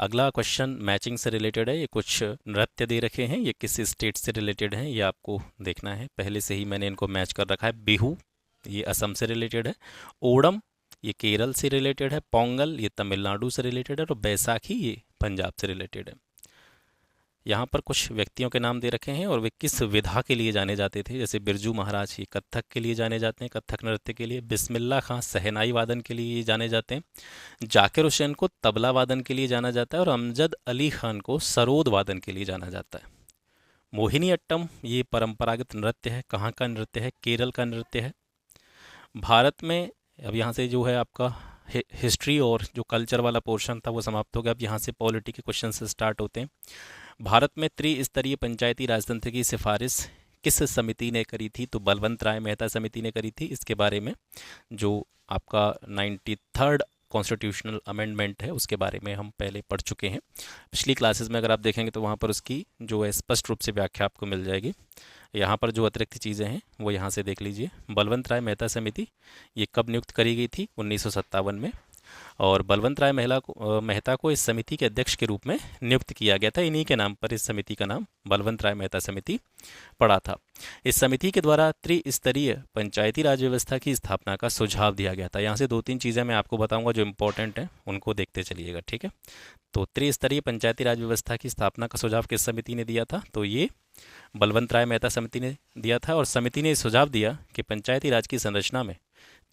अगला क्वेश्चन मैचिंग से रिलेटेड है। ये कुछ नृत्य दे रखे हैं, ये किस स्टेट से रिलेटेड हैं ये आपको देखना है। पहले से ही मैंने इनको मैच कर रखा है। बिहू ये असम से रिलेटेड है। ओणम ये केरल से रिलेटेड है, पोंगल ये तमिलनाडु से रिलेटेड है और बैसाखी ये पंजाब से रिलेटेड है। यहाँ पर कुछ व्यक्तियों के नाम दे रखे हैं और वे किस विधा के लिए जाने जाते थे। जैसे बिरजू महाराज ये कथक के लिए जाने जाते हैं, कथक नृत्य के लिए। बिस्मिल्लाह खां सहनाई वादन के लिए जाने जाते हैं। जाकिर हुसैन को तबला वादन के लिए जाना जाता है और अमजद अली खान को सरोद वादन के लिए जाना जाता है। मोहिनी अट्टम ये परंपरागत नृत्य है, कहाँ का नृत्य है? केरल का नृत्य है। भारत में अब यहाँ से जो है आपका हिस्ट्री और जो कल्चर वाला पोर्शन था वो समाप्त हो गया। अब यहाँ से पॉलिटी के क्वेश्चन से स्टार्ट होते हैं। भारत में त्रिस्तरीय पंचायती राजतंत्र की सिफारिश किस समिति ने करी थी? तो बलवंत राय मेहता समिति ने करी थी। इसके बारे में जो आपका 93rd कॉन्स्टिट्यूशनल अमेंडमेंट है उसके बारे में हम पहले पढ़ चुके हैं। पिछली क्लासेस में अगर आप देखेंगे तो वहाँ पर उसकी जो है स्पष्ट रूप से व्याख्या आपको मिल जाएगी। यहाँ पर जो अतिरिक्त चीज़ें हैं वो यहाँ से देख लीजिए। बलवंत राय मेहता समिति ये कब नियुक्त करी गई थी? 1957 में। और बलवंत राय मेहता को इस समिति के अध्यक्ष के रूप में नियुक्त किया गया था। इन्हीं के नाम पर इस समिति का नाम बलवंत राय मेहता समिति पड़ा था। इस समिति के द्वारा त्रिस्तरीय पंचायती राज व्यवस्था की स्थापना का सुझाव दिया गया था। यहाँ से 2-3 चीज़ें मैं आपको बताऊंगा जो इंपॉर्टेंट हैं, उनको देखते चलिएगा, ठीक है। तो त्रिस्तरीय पंचायती राज व्यवस्था की स्थापना का सुझाव किस समिति ने दिया था? तो ये बलवंत राय मेहता समिति ने दिया था। और समिति ने सुझाव दिया कि पंचायती राज की संरचना में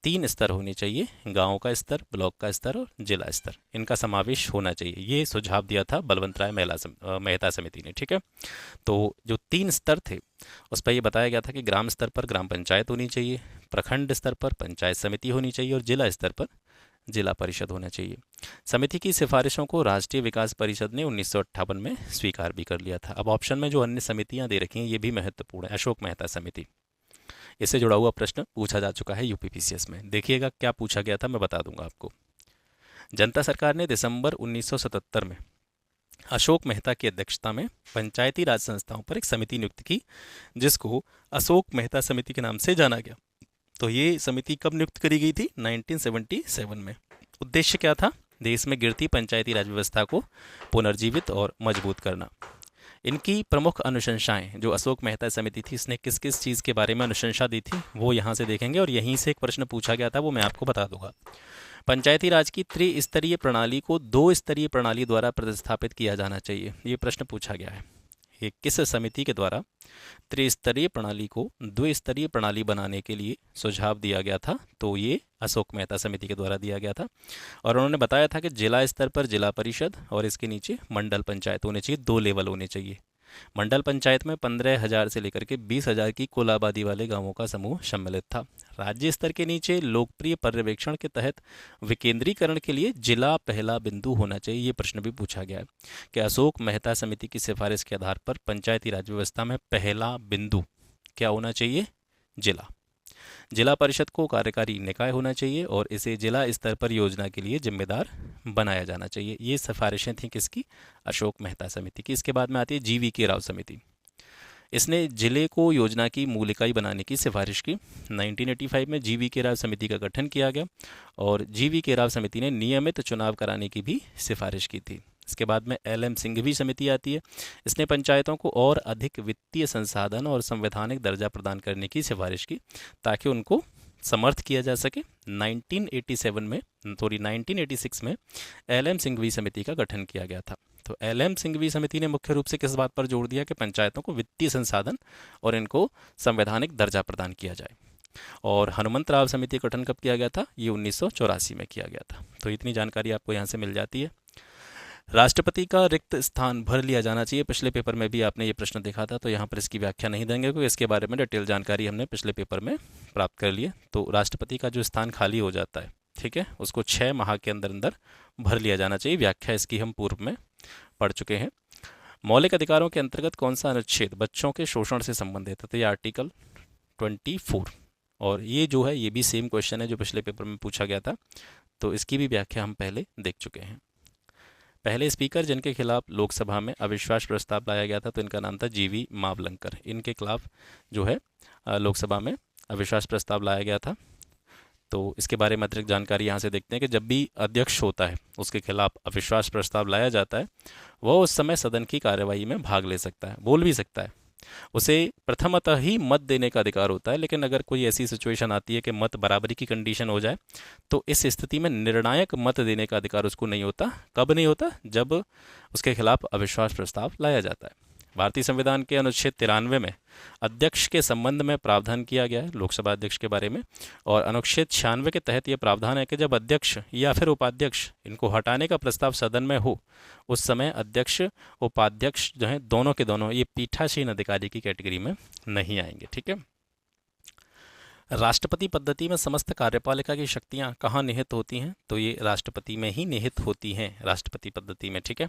3 स्तर होने चाहिए, गांव का स्तर, ब्लॉक का स्तर और जिला स्तर, इनका समावेश होना चाहिए। ये सुझाव दिया था बलवंत राय मेहता समिति ने, ठीक है। तो जो 3 स्तर थे उस पर यह बताया गया था कि ग्राम स्तर पर ग्राम पंचायत होनी चाहिए, प्रखंड स्तर पर पंचायत समिति होनी चाहिए और जिला स्तर पर जिला परिषद होना चाहिए। समिति की सिफारिशों को राष्ट्रीय विकास परिषद ने 1958 में स्वीकार भी कर लिया था। अब ऑप्शन में जो अन्य समितियां दे रखी हैं ये भी महत्वपूर्ण है। अशोक मेहता समिति, इससे जुड़ा हुआ प्रश्न पूछा जा चुका है यूपीपीसीएस में। देखिएगा क्या पूछा गया था, मैं बता दूंगा आपको। जनता सरकार ने दिसंबर 1977 में अशोक मेहता की अध्यक्षता में पंचायती राज संस्थाओं पर एक समिति नियुक्त की जिसको अशोक मेहता समिति के नाम से जाना गया। तो ये समिति कब नियुक्त करी गई थी? 1977 में। उद्देश्य क्या था? देश में गिरती पंचायती राज व्यवस्था को पुनर्जीवित और मजबूत करना। इनकी प्रमुख अनुशंसाएं जो अशोक मेहता समिति थी, इसने किस किस चीज़ के बारे में अनुशंसा दी थी वो यहाँ से देखेंगे और यहीं से एक प्रश्न पूछा गया था, वो मैं आपको बता दूंगा। पंचायती राज की त्रिस्तरीय प्रणाली को 2 स्तरीय प्रणाली द्वारा प्रतिस्थापित किया जाना चाहिए, ये प्रश्न पूछा गया है। ये किस समिति के द्वारा त्रिस्तरीय प्रणाली को 2 स्तरीय प्रणाली बनाने के लिए सुझाव दिया गया था? तो ये अशोक मेहता समिति के द्वारा दिया गया था। और उन्होंने बताया था कि जिला स्तर पर जिला परिषद और इसके नीचे मंडल पंचायत होने चाहिए, 2 लेवल होने चाहिए। मंडल पंचायत में 15,000 से लेकर के 20,000 की कुल आबादी वाले गांवों का समूह सम्मिलित था। राज्य स्तर के नीचे लोकप्रिय पर्यवेक्षण के तहत विकेंद्रीकरण के लिए जिला पहला बिंदु होना चाहिए। ये प्रश्न भी पूछा गया है कि अशोक मेहता समिति की सिफारिश के आधार पर पंचायती राज व्यवस्था में पहला बिंदु क्या होना चाहिए? जिला। जिला परिषद को कार्यकारी निकाय होना चाहिए और इसे जिला स्तर पर योजना के लिए जिम्मेदार बनाया जाना चाहिए। ये सिफारिशें थीं किसकी? अशोक मेहता समिति की। इसके बाद में आती है GV राव समिति। इसने जिले को योजना की मूल इकाई बनाने की सिफारिश की। 1985 में GV राव समिति का गठन किया गया और GV राव समिति ने नियमित चुनाव कराने की भी सिफारिश की थी। इसके बाद में LM सिंघवी समिति आती है। इसने पंचायतों को और अधिक वित्तीय संसाधन और संवैधानिक दर्जा प्रदान करने की सिफारिश की ताकि उनको समर्थ किया जा सके। 1986 में LM सिंघवी समिति का गठन किया गया था। तो LM सिंघवी समिति ने मुख्य रूप से किस बात पर जोर दिया कि पंचायतों को वित्तीय संसाधन और इनको संवैधानिक दर्जा प्रदान किया जाए। और हनुमंत राव समिति का गठन कब किया गया था? ये 1984 में किया गया था। तो इतनी जानकारी आपको यहाँ से मिल जाती है। राष्ट्रपति का रिक्त स्थान भर लिया जाना चाहिए। पिछले पेपर में भी आपने ये प्रश्न देखा था, तो यहाँ पर इसकी व्याख्या नहीं देंगे क्योंकि इसके बारे में डिटेल जानकारी हमने पिछले पेपर में प्राप्त कर ली है। तो राष्ट्रपति का जो स्थान खाली हो जाता है, ठीक है, उसको 6 माह के अंदर अंदर भर लिया जाना चाहिए। व्याख्या इसकी हम पूर्व में पढ़ चुके हैं। मौलिक अधिकारों के अंतर्गत कौन सा अनुच्छेद बच्चों के शोषण से संबंधित है? तो ये आर्टिकल 24। और ये जो है ये भी सेम क्वेश्चन है जो पिछले पेपर में पूछा गया था, तो इसकी भी व्याख्या हम पहले देख चुके हैं। पहले स्पीकर जिनके खिलाफ लोकसभा में अविश्वास प्रस्ताव लाया गया था तो इनका नाम था GV मावलंकर। इनके खिलाफ जो है लोकसभा में अविश्वास प्रस्ताव लाया गया था। तो इसके बारे में अतिरिक्त जानकारी यहाँ से देखते हैं कि जब भी अध्यक्ष होता है उसके खिलाफ अविश्वास प्रस्ताव लाया जाता है, वह उस समय सदन की कार्यवाही में भाग ले सकता है, बोल भी सकता है, उसे प्रथमतः ही मत देने का अधिकार होता है, लेकिन अगर कोई ऐसी सिचुएशन आती है कि मत बराबरी की कंडीशन हो जाए तो इस स्थिति में निर्णायक मत देने का अधिकार उसको नहीं होता। कब नहीं होता? जब उसके खिलाफ अविश्वास प्रस्ताव लाया जाता है। भारतीय संविधान के अनुच्छेद 93 में अध्यक्ष के संबंध में प्रावधान किया गया है, लोकसभा अध्यक्ष के बारे में। और अनुच्छेद 96 के तहत यह प्रावधान है कि जब अध्यक्ष या फिर उपाध्यक्ष इनको हटाने का प्रस्ताव सदन में हो, उस समय अध्यक्ष उपाध्यक्ष जो है दोनों के दोनों ये पीठासीन अधिकारी की कैटेगरी में नहीं आएंगे। ठीक है। राष्ट्रपति पद्धति में समस्त कार्यपालिका की शक्तियां कहाँ निहित होती हैं? तो ये राष्ट्रपति में ही निहित होती हैं, राष्ट्रपति पद्धति में। ठीक है।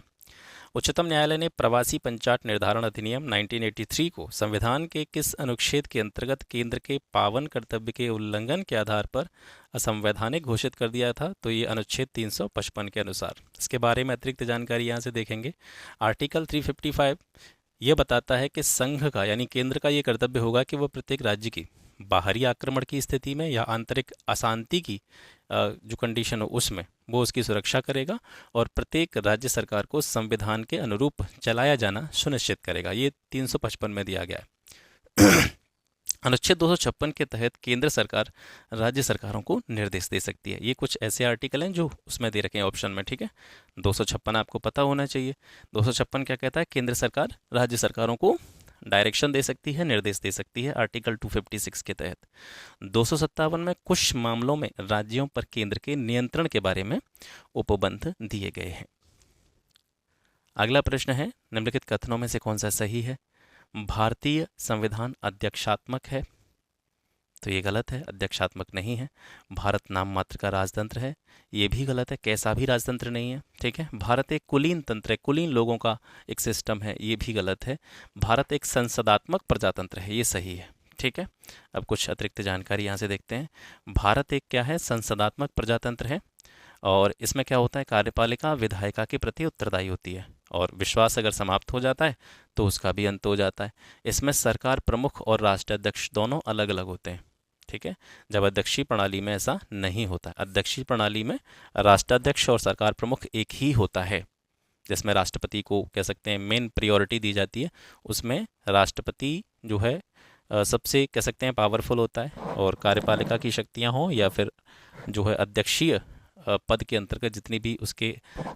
उच्चतम न्यायालय ने प्रवासी पंचायत निर्धारण अधिनियम 1983 को संविधान के किस अनुच्छेद के अंतर्गत केंद्र के पावन कर्तव्य के उल्लंघन के आधार पर असंवैधानिक घोषित कर दिया था? तो ये अनुच्छेद 355 के अनुसार। इसके बारे में अतिरिक्त जानकारी यहाँ से देखेंगे। आर्टिकल 355 ये बताता है कि संघ का यानी केंद्र का ये कर्तव्य होगा कि वह प्रत्येक राज्य की बाहरी आक्रमण की स्थिति में या आंतरिक अशांति की जो कंडीशन हो उसमें वो उसकी सुरक्षा करेगा और प्रत्येक राज्य सरकार को संविधान के अनुरूप चलाया जाना सुनिश्चित करेगा। ये 355 में दिया गया है। अनुच्छेद 256 के तहत केंद्र सरकार राज्य सरकारों को निर्देश दे सकती है। ये कुछ ऐसे आर्टिकल हैं जो उसमें दे रखे हैं ऑप्शन में। ठीक है। 256 आपको पता होना चाहिए। 256 क्या कहता है? केंद्र सरकार राज्य सरकारों को डायरेक्शन दे सकती है, निर्देश दे सकती है, आर्टिकल 256 के तहत। 257 में कुछ मामलों में राज्यों पर केंद्र के नियंत्रण के बारे में उपबंध दिए गए हैं। अगला प्रश्न है, निम्नलिखित कथनों में से कौन सा सही है? भारतीय संविधान अध्यक्षात्मक है, तो ये गलत है, अध्यक्षात्मक नहीं है। भारत नाम मात्र का राजतंत्र है, ये भी गलत है, कैसा भी राजतंत्र नहीं है। ठीक है। भारत एक कुलीन तंत्र है, कुलीन लोगों का एक सिस्टम है, ये भी गलत है। भारत एक संसदात्मक प्रजातंत्र है, ये सही है। ठीक है। अब कुछ अतिरिक्त जानकारी यहाँ से देखते हैं। भारत एक क्या है? संसदात्मक प्रजातंत्र है और इसमें क्या होता है? कार्यपालिका विधायिका के प्रति उत्तरदायी होती है और विश्वास अगर समाप्त हो जाता है तो उसका भी अंत हो जाता है। इसमें सरकार प्रमुख और राष्ट्राध्यक्ष दोनों अलग अलग होते हैं। ठीक है। जब अध्यक्षीय प्रणाली में ऐसा नहीं होता। अध्यक्षीय प्रणाली में राष्ट्राध्यक्ष और सरकार प्रमुख एक ही होता है, जिसमें राष्ट्रपति को कह सकते हैं मेन प्रायोरिटी दी जाती है। उसमें राष्ट्रपति जो है सबसे कह सकते हैं पावरफुल होता है और कार्यपालिका की शक्तियां हों या फिर जो है अध्यक्षीय पद के अंतर्गत जितनी भी उसके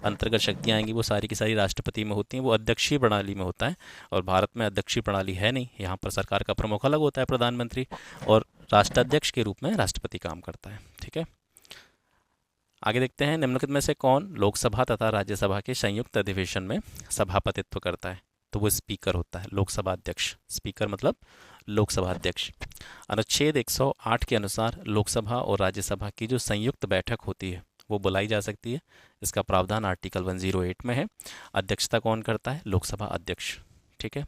अंतर्गत शक्तियाँ आएंगी वो सारी की सारी राष्ट्रपति में होती हैं। वो अध्यक्षीय प्रणाली में होता है और भारत में अध्यक्षीय प्रणाली है नहीं। यहाँ पर सरकार का प्रमुख अलग होता है, प्रधानमंत्री, और राष्ट्राध्यक्ष के रूप में राष्ट्रपति काम करता है। ठीक है। आगे देखते हैं, निम्नलिखित में से कौन लोकसभा तथा राज्यसभा के संयुक्त अधिवेशन में सभापतित्व करता है? तो वो स्पीकर होता है, लोकसभा अध्यक्ष। स्पीकर मतलब लोकसभा अध्यक्ष। अनुच्छेद 108 के अनुसार लोकसभा और राज्यसभा की जो संयुक्त बैठक होती है वो बुलाई जा सकती है। इसका प्रावधान आर्टिकल 108 में है। अध्यक्षता कौन करता है? लोकसभा अध्यक्ष। ठीक है।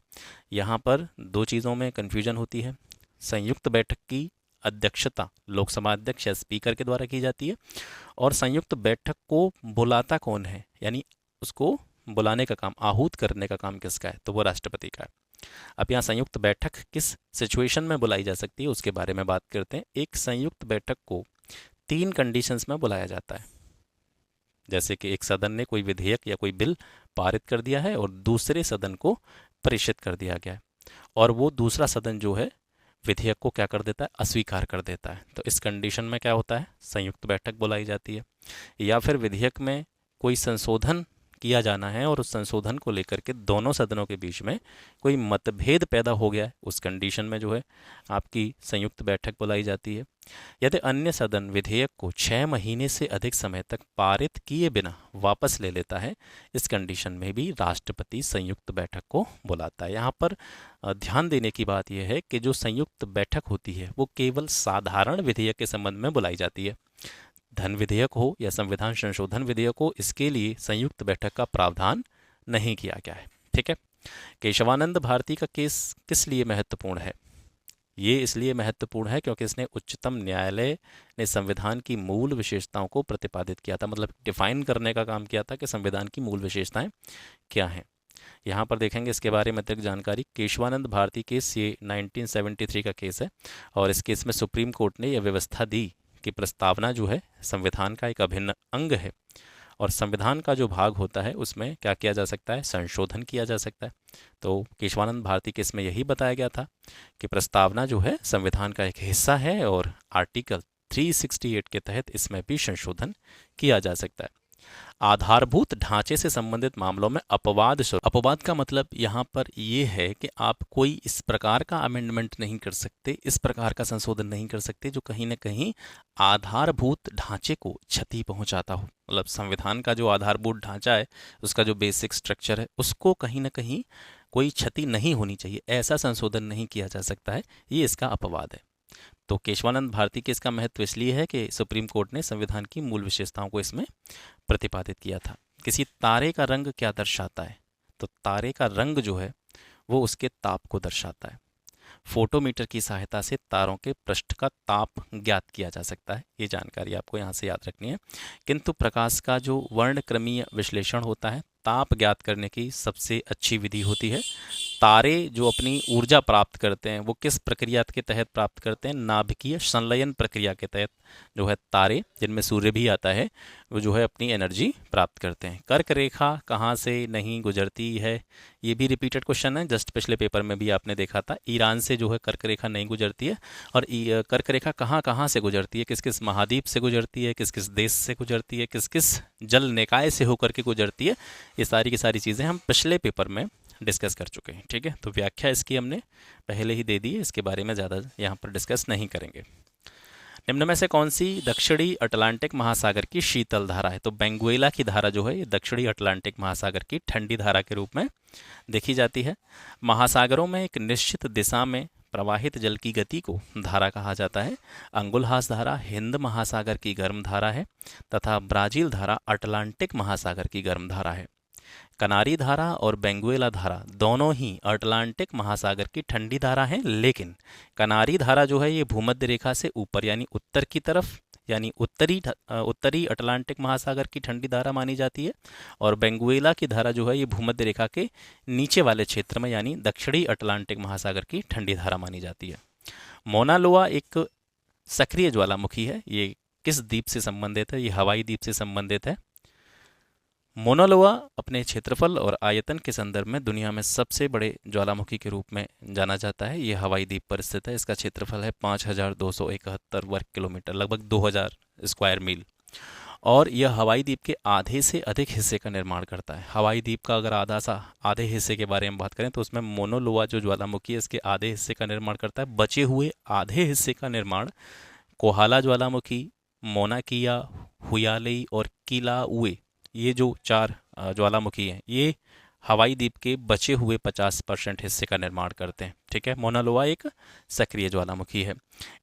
यहाँ पर दो चीज़ों में कन्फ्यूजन होती है। संयुक्त बैठक की अध्यक्षता लोकसभा अध्यक्ष या स्पीकर के द्वारा की जाती है और संयुक्त बैठक को बुलाता कौन है, यानी उसको बुलाने का काम, आहूत करने का काम किसका है? तो वो राष्ट्रपति का है। अब यहाँ संयुक्त बैठक किस सिचुएशन में बुलाई जा सकती है उसके बारे में बात करते हैं। एक संयुक्त बैठक को 3 कंडीशंस में बुलाया जाता है। जैसे कि एक सदन ने कोई विधेयक या कोई बिल पारित कर दिया है और दूसरे सदन को प्रेषित कर दिया गया है और वो दूसरा सदन जो है विधेयक को क्या कर देता है? अस्वीकार कर देता है। तो इस कंडीशन में क्या होता है? संयुक्त बैठक बुलाई जाती है। या फिर विधेयक में कोई संशोधन किया जाना है और उस संशोधन को लेकर के दोनों सदनों के बीच में कोई मतभेद पैदा हो गया है, उस कंडीशन में जो है आपकी संयुक्त बैठक बुलाई जाती है। यदि अन्य सदन विधेयक को 6 महीने से अधिक समय तक पारित किए बिना वापस ले लेता है, इस कंडीशन में भी राष्ट्रपति संयुक्त बैठक को बुलाता है। यहाँ पर ध्यान देने की बात यह है कि जो संयुक्त बैठक होती है वो केवल साधारण विधेयक के संबंध में बुलाई जाती है। धन विधेयक हो या संविधान संशोधन विधेयक हो, इसके लिए संयुक्त बैठक का प्रावधान नहीं किया गया है। ठीक है। केशवानंद भारती का केस किस लिए महत्वपूर्ण है? ये इसलिए महत्वपूर्ण है क्योंकि इसने उच्चतम न्यायालय ने संविधान की मूल विशेषताओं को प्रतिपादित किया था, मतलब डिफाइन करने का काम किया था कि संविधान की मूल विशेषताएं क्या हैं। यहाँ पर देखेंगे इसके बारे में अतिरिक्त जानकारी। केशवानंद भारती केस ये 1973 का केस है और इस केस में सुप्रीम कोर्ट ने यह व्यवस्था दी कि प्रस्तावना जो है संविधान का एक अभिन्न अंग है और संविधान का जो भाग होता है उसमें क्या किया जा सकता है, संशोधन किया जा सकता है। तो केशवानंद भारती के इसमें यही बताया गया था कि प्रस्तावना जो है संविधान का एक हिस्सा है और आर्टिकल 368 के तहत इसमें भी संशोधन किया जा सकता है। आधारभूत ढांचे से संबंधित मामलों में अपवाद का मतलब यहाँ पर ये है कि आप कोई इस प्रकार का अमेंडमेंट नहीं कर सकते, इस प्रकार का संशोधन नहीं कर सकते जो कहीं ना कहीं आधारभूत ढांचे को क्षति पहुंचाता हो। मतलब संविधान का जो आधारभूत ढांचा है, उसका जो बेसिक स्ट्रक्चर है, उसको कहीं ना कहीं कोई क्षति नहीं होनी चाहिए, ऐसा संशोधन नहीं किया जा सकता है, ये इसका अपवाद है। तो केशवानंद भारती के इसका महत्व इसलिए है कि सुप्रीम कोर्ट ने संविधान की मूल विशेषताओं को इसमें प्रतिपादित किया था। किसी तारे का रंग क्या दर्शाता है, तो तारे का रंग जो है वो उसके ताप को दर्शाता है। फोटोमीटर की सहायता से तारों के पृष्ठ का ताप ज्ञात किया जा सकता है, ये जानकारी आपको यहाँ से याद रखनी है। किंतु प्रकाश का जो वर्णक्रमीय विश्लेषण होता है, ताप ज्ञात करने की सबसे अच्छी विधि होती है। तारे जो अपनी ऊर्जा प्राप्त करते हैं वो किस प्रक्रिया के तहत प्राप्त करते हैं, नाभिकीय संलयन प्रक्रिया के तहत जो है तारे, जिनमें सूर्य भी आता है, वो जो है अपनी एनर्जी प्राप्त करते हैं। कर्क रेखा कहाँ से नहीं गुजरती है, ये भी रिपीटेड क्वेश्चन है, जस्ट पिछले पेपर में भी आपने देखा था। ईरान से जो है कर्क रेखा नहीं गुजरती है। और कर्क रेखा कहाँ कहाँ से गुजरती है, किस किस महाद्वीप से गुजरती है, किस किस देश से गुजरती है, किस किस जल निकाय से होकर के गुजरती है, ये सारी की सारी चीज़ें हम पिछले पेपर में डिस्कस कर चुके हैं। ठीक है, तो व्याख्या इसकी हमने पहले ही दे दी है, इसके बारे में ज़्यादा यहाँ पर डिस्कस नहीं करेंगे। निम्न में से कौन सी दक्षिणी अटलांटिक महासागर की शीतल धारा है, तो बेंगुएला की धारा जो है ये दक्षिणी अटलांटिक महासागर की ठंडी धारा के रूप में देखी जाती है। महासागरों में एक निश्चित दिशा में प्रवाहित जल की गति को धारा कहा जाता है। अंगुलहास धारा हिंद महासागर की गर्म धारा है तथा ब्राज़ील धारा अटलांटिक महासागर की गर्म धारा है। कनारी धारा और बेंगुएला धारा दोनों ही अटलांटिक महासागर की ठंडी धारा हैं, लेकिन कनारी धारा जो है ये भूमध्य रेखा से ऊपर यानी उत्तर की तरफ यानी उत्तरी अटलांटिक महासागर की ठंडी धारा मानी जाती है, और बेंगुएला की धारा जो है ये भूमध्य रेखा के नीचे वाले क्षेत्र में यानी दक्षिणी अटलांटिक महासागर की ठंडी धारा मानी जाती है। मोना लोआ एक सक्रिय ज्वालामुखी है, ये किस द्वीप से संबंधित है, ये हवाई द्वीप से संबंधित है। मोना लोआ अपने क्षेत्रफल और आयतन के संदर्भ में दुनिया में सबसे बड़े ज्वालामुखी के रूप में जाना जाता है। ये हवाई द्वीप पर स्थित है, इसका क्षेत्रफल है 5271 वर्ग किलोमीटर, लगभग 2000 स्क्वायर मील, और यह हवाई द्वीप के आधे से अधिक हिस्से का निर्माण करता है। हवाई द्वीप का अगर आधे हिस्से के बारे में बात करें तो उसमें मोना लोआ जो ज्वालामुखी है इसके आधे हिस्से का निर्माण करता है। बचे हुए आधे हिस्से का निर्माण कोहाला ज्वालामुखी, मोना किया, हुयालेई और किलाउए, ये जो 4 ज्वालामुखी हैं ये हवाई द्वीप के बचे हुए 50% हिस्से का निर्माण करते हैं। ठीक है, मोना लोआ एक सक्रिय ज्वालामुखी है।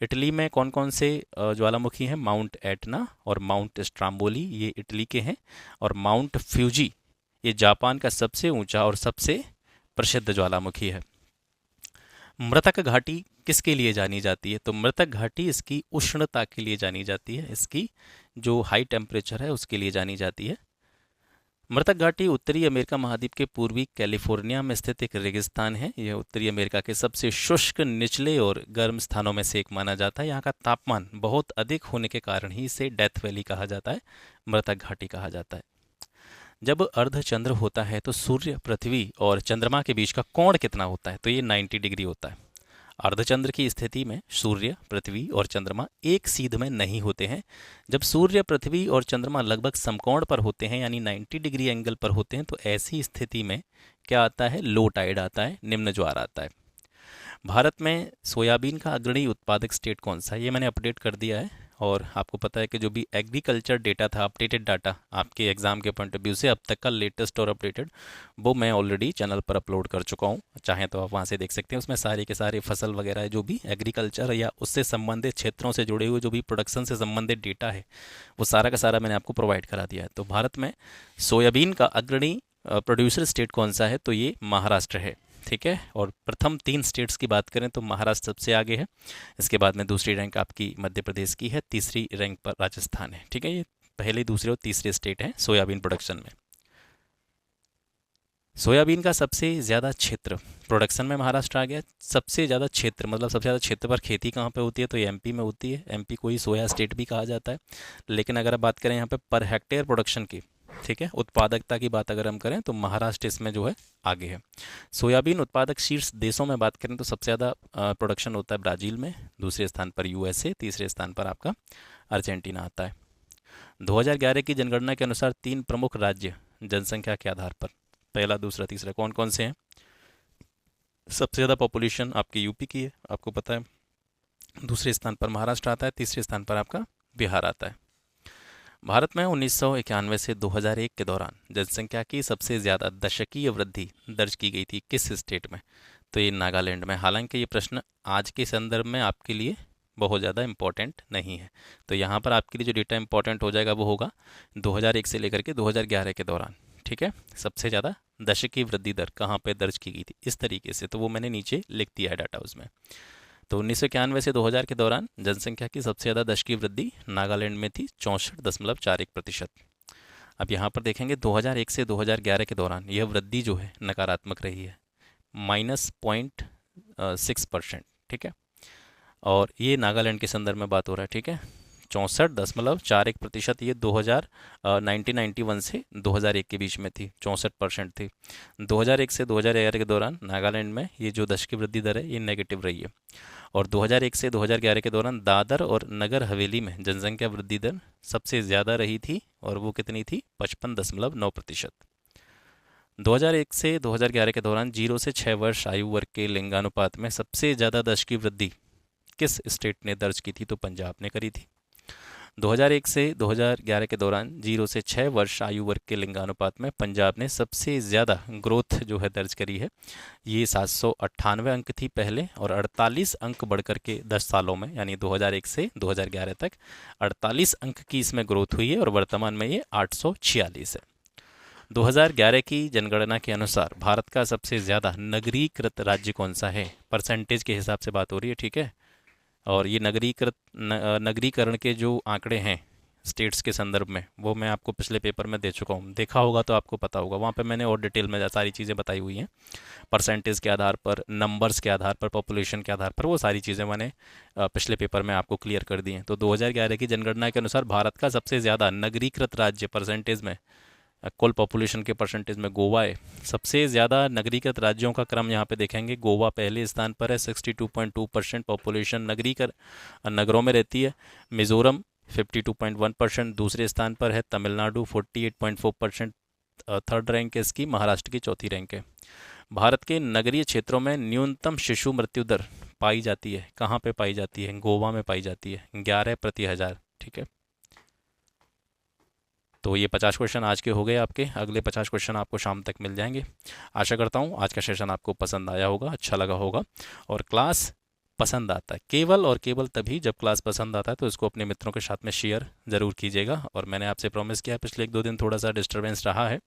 इटली में कौन कौन से ज्वालामुखी हैं, माउंट एटना और माउंट स्ट्राम्बोली ये इटली के हैं, और माउंट फ्यूजी ये जापान का सबसे ऊंचा और सबसे प्रसिद्ध ज्वालामुखी है। मृतक घाटी किसके लिए जानी जाती है, तो मृतक घाटी इसकी उष्णता के लिए जानी जाती है, इसकी जो हाई टेम्परेचर है उसके लिए जानी जाती है। मृतक घाटी उत्तरी अमेरिका महाद्वीप के पूर्वी कैलिफोर्निया में स्थित एक रेगिस्तान है। यह उत्तरी अमेरिका के सबसे शुष्क, निचले और गर्म स्थानों में से एक माना जाता है। यहाँ का तापमान बहुत अधिक होने के कारण ही इसे डेथ वैली कहा जाता है, मृतक घाटी कहा जाता है। जब अर्धचंद्र होता है तो सूर्य, पृथ्वी और चंद्रमा के बीच का कोण कितना होता है, तो ये 90 डिग्री होता है। अर्धचंद्र की स्थिति में सूर्य, पृथ्वी और चंद्रमा एक सीध में नहीं होते हैं। जब सूर्य, पृथ्वी और चंद्रमा लगभग समकोण पर होते हैं यानी 90 डिग्री एंगल पर होते हैं, तो ऐसी स्थिति में क्या आता है, लो टाइड आता है, निम्न ज्वार आता है। भारत में सोयाबीन का अग्रणी उत्पादक स्टेट कौन सा है, ये मैंने अपडेट कर दिया है। और आपको पता है कि जो भी एग्रीकल्चर डेटा था, अपडेटेड डाटा आपके एग्जाम के पॉइंट ऑफ व्यू से अब तक का लेटेस्ट और अपडेटेड, वो मैं ऑलरेडी चैनल पर अपलोड कर चुका हूँ, चाहें तो आप वहाँ से देख सकते हैं। उसमें सारे के सारे फसल वगैरह जो भी एग्रीकल्चर या उससे संबंधित क्षेत्रों से जुड़े हुए जो भी प्रोडक्शन से संबंधित डेटा है वो सारा का सारा मैंने आपको प्रोवाइड करा दिया है। तो भारत में सोयाबीन का अग्रणी प्रोड्यूसर स्टेट कौन सा है, तो ये महाराष्ट्र है। ठीक है, और प्रथम 3 स्टेट्स की बात करें तो महाराष्ट्र सबसे आगे है, इसके बाद में दूसरी रैंक आपकी मध्य प्रदेश की है, तीसरी रैंक पर राजस्थान है। ठीक है, ये पहले, दूसरे और तीसरे स्टेट हैं सोयाबीन प्रोडक्शन में। सोयाबीन का सबसे ज़्यादा क्षेत्र प्रोडक्शन में महाराष्ट्र आ गया। सबसे ज़्यादा क्षेत्र मतलब सबसे ज़्यादा क्षेत्र पर खेती कहाँ पे होती है, तो ये एमपी में होती है। एमपी को ही सोया स्टेट भी कहा जाता है। लेकिन अगर आप बात करें यहाँ पे पर हेक्टेयर प्रोडक्शन की, ठीक है। उत्पादकता की बात अगर हम करें तो महाराष्ट्र इसमें जो है आगे है। सोयाबीन उत्पादक शीर्ष देशों में बात करें तो सबसे ज़्यादा प्रोडक्शन होता है ब्राज़ील में, दूसरे स्थान पर यूएसए, तीसरे स्थान पर आपका अर्जेंटीना आता है। 2011 की जनगणना के अनुसार 3 प्रमुख राज्य जनसंख्या के आधार पर, पहला दूसरा तीसरा, कौन कौन से हैं? सबसे ज़्यादा पॉपुलेशन आपकी यूपी की है, आपको पता है। दूसरे स्थान पर महाराष्ट्र आता है, तीसरे स्थान पर आपका बिहार आता है। भारत में 1991 से 2001 के दौरान जनसंख्या की सबसे ज़्यादा दशकीय वृद्धि दर्ज की गई थी किस स्टेट में? तो ये नागालैंड में। हालांकि ये प्रश्न आज के संदर्भ में आपके लिए बहुत ज़्यादा इम्पोर्टेंट नहीं है, तो यहाँ पर आपके लिए जो डेटा इम्पोर्टेंट हो जाएगा वो होगा 2001 से लेकर के 2011 के दौरान। ठीक है, सबसे ज़्यादा दशकीय वृद्धि दर कहाँ पे दर्ज की गई थी, इस तरीके से, तो वो मैंने नीचे लिख दिया है डाटा उसमें। तो 1991 से 2000 के दौरान जनसंख्या की सबसे ज़्यादा दशकीय वृद्धि नागालैंड में थी, 64.41%। अब यहाँ पर देखेंगे 2001 से 2011 के दौरान यह वृद्धि जो है नकारात्मक रही है, -0.6%। ठीक है, और ये नागालैंड के संदर्भ में बात हो रहा है। ठीक है, 64.41%, ये 1991 से 2001 के बीच में थी, 64% थी। 2001 से 2011 के दौरान नागालैंड में ये जो दशकीय वृद्धि दर है ये नेगेटिव रही है। और 2001 से 2011 के दौरान दादर और नगर हवेली में जनसंख्या वृद्धि दर सबसे ज़्यादा रही थी, और वो कितनी थी? 55.9%। 2001 से 2011 के दौरान 0 से 6 वर्ष आयु वर्ग के लिंगानुपात में सबसे ज़्यादा दशकीय वृद्धि किस स्टेट ने दर्ज की थी? तो पंजाब ने करी थी। 2001 से 2011 के दौरान 0 से 6 वर्ष आयु वर्ग के लिंगानुपात में पंजाब ने सबसे ज़्यादा ग्रोथ जो है दर्ज करी है। ये 798 अंक थी पहले, और 48 अंक बढ़कर के 10 सालों में, यानी 2001 से 2011 तक 48 अंक की इसमें ग्रोथ हुई है, और वर्तमान में ये 846 है। 2011 की जनगणना के अनुसार भारत का सबसे ज़्यादा नगरीकृत राज्य कौन सा है? परसेंटेज के हिसाब से बात हो रही है। ठीक है, और ये नगरीकरण के जो आंकड़े हैं स्टेट्स के संदर्भ में, वो मैं आपको पिछले पेपर में दे चुका हूँ, देखा होगा तो आपको पता होगा। वहाँ पे मैंने और डिटेल में सारी चीज़ें बताई हुई हैं, परसेंटेज के आधार पर, नंबर्स के आधार पर, पॉपुलेशन के आधार पर, वो सारी चीज़ें मैंने पिछले पेपर में आपको क्लियर कर दी हैं। तो 2011 की जनगणना के अनुसार भारत का सबसे ज़्यादा नगरीकृत राज्य परसेंटेज में, कुल पॉपुलेशन के परसेंटेज में गोवा है। सबसे ज़्यादा नगरीकृत राज्यों का क्रम यहाँ पे देखेंगे, गोवा पहले स्थान पर है, 62.2% पॉपुलेशन नगरों में रहती है। मिज़ोरम 52.1% दूसरे स्थान पर है। तमिलनाडु 48.4%, थर्ड रैंक है इसकी। महाराष्ट्र की चौथी रैंक है। भारत के नगरीय क्षेत्रों में न्यूनतम शिशु मृत्यु दर पाई जाती है, कहाँ पे पाई जाती है? गोवा में पाई जाती है, 11 प्रति 1000। ठीक है, तो ये 50 क्वेश्चन आज के हो गए आपके। अगले 50 क्वेश्चन आपको शाम तक मिल जाएंगे। आशा करता हूँ आज का सेशन आपको पसंद आया होगा, अच्छा लगा होगा। और क्लास पसंद आता है केवल और केवल तभी जब क्लास पसंद आता है, तो इसको अपने मित्रों के साथ में शेयर ज़रूर कीजिएगा। और मैंने आपसे प्रॉमिस किया है, पिछले 1-2 दिन थोड़ा सा डिस्टर्बेंस रहा है,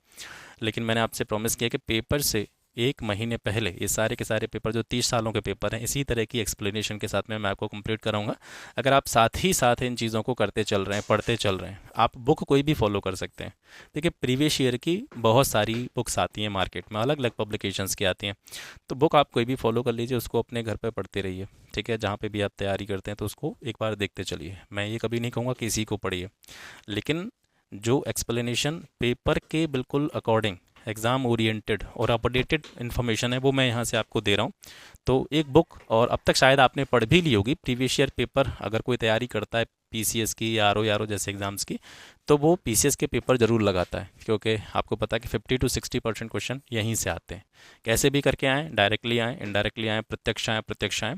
लेकिन मैंने आपसे प्रॉमिस किया कि पेपर से 1 महीने पहले ये सारे के सारे पेपर जो 30 सालों के पेपर हैं, इसी तरह की एक्सप्लेनेशन के साथ में मैं आपको कंप्लीट कराऊंगा। अगर आप साथ ही साथ इन चीज़ों को करते चल रहे हैं, पढ़ते चल रहे हैं, आप बुक कोई भी फॉलो कर सकते हैं। देखिए, प्रीवियस ईयर की बहुत सारी बुक्स आती हैं मार्केट में, अलग अलग पब्लिकेशंस की आती हैं, तो बुक आप कोई भी फॉलो कर लीजिए, उसको अपने घर पर पढ़ते रहिए। ठीक है, जहाँ पर भी आप तैयारी करते हैं तो उसको एक बार देखते चलिए। मैं ये कभी नहीं कहूँगा कि इसी को पढ़िए, लेकिन जो एक्सप्लेनेशन पेपर के बिल्कुल अकॉर्डिंग, एग्ज़ाम ओरिएंटेड और अपडेटेड इन्फॉर्मेशन है, वो मैं यहाँ से आपको दे रहा हूँ। तो एक बुक, और अब तक शायद आपने पढ़ भी ली होगी, प्रीवियस ईयर पेपर अगर कोई तैयारी करता है पीसीएस की या आरओ जैसे एग्ज़ाम्स की, तो वो पीसीएस के पेपर ज़रूर लगाता है, क्योंकि आपको पता है कि 50 से 60% क्वेश्चन यहीं से आते हैं। कैसे भी करके आएँ, डायरेक्टली आएँ, इनडायरेक्टली आएँ, प्रत्यक्ष आएँ,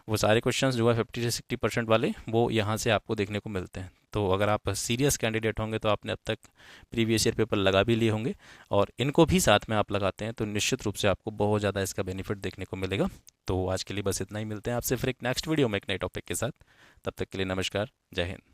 वो सारे क्वेश्चंस जो है 50 से 60% वाले, वो यहाँ से आपको देखने को मिलते हैं। तो अगर आप सीरियस कैंडिडेट होंगे तो आपने अब तक प्रीवियस ईयर पेपर लगा भी लिए होंगे, और इनको भी साथ में आप लगाते हैं, तो निश्चित रूप से आपको बहुत ज़्यादा इसका बेनिफिट देखने को मिलेगा। तो आज के लिए बस इतना ही, मिलते हैं आपसे फिर एक नेक्स्ट वीडियो में एक नए टॉपिक के साथ। तब तक के लिए नमस्कार, जय हिंद।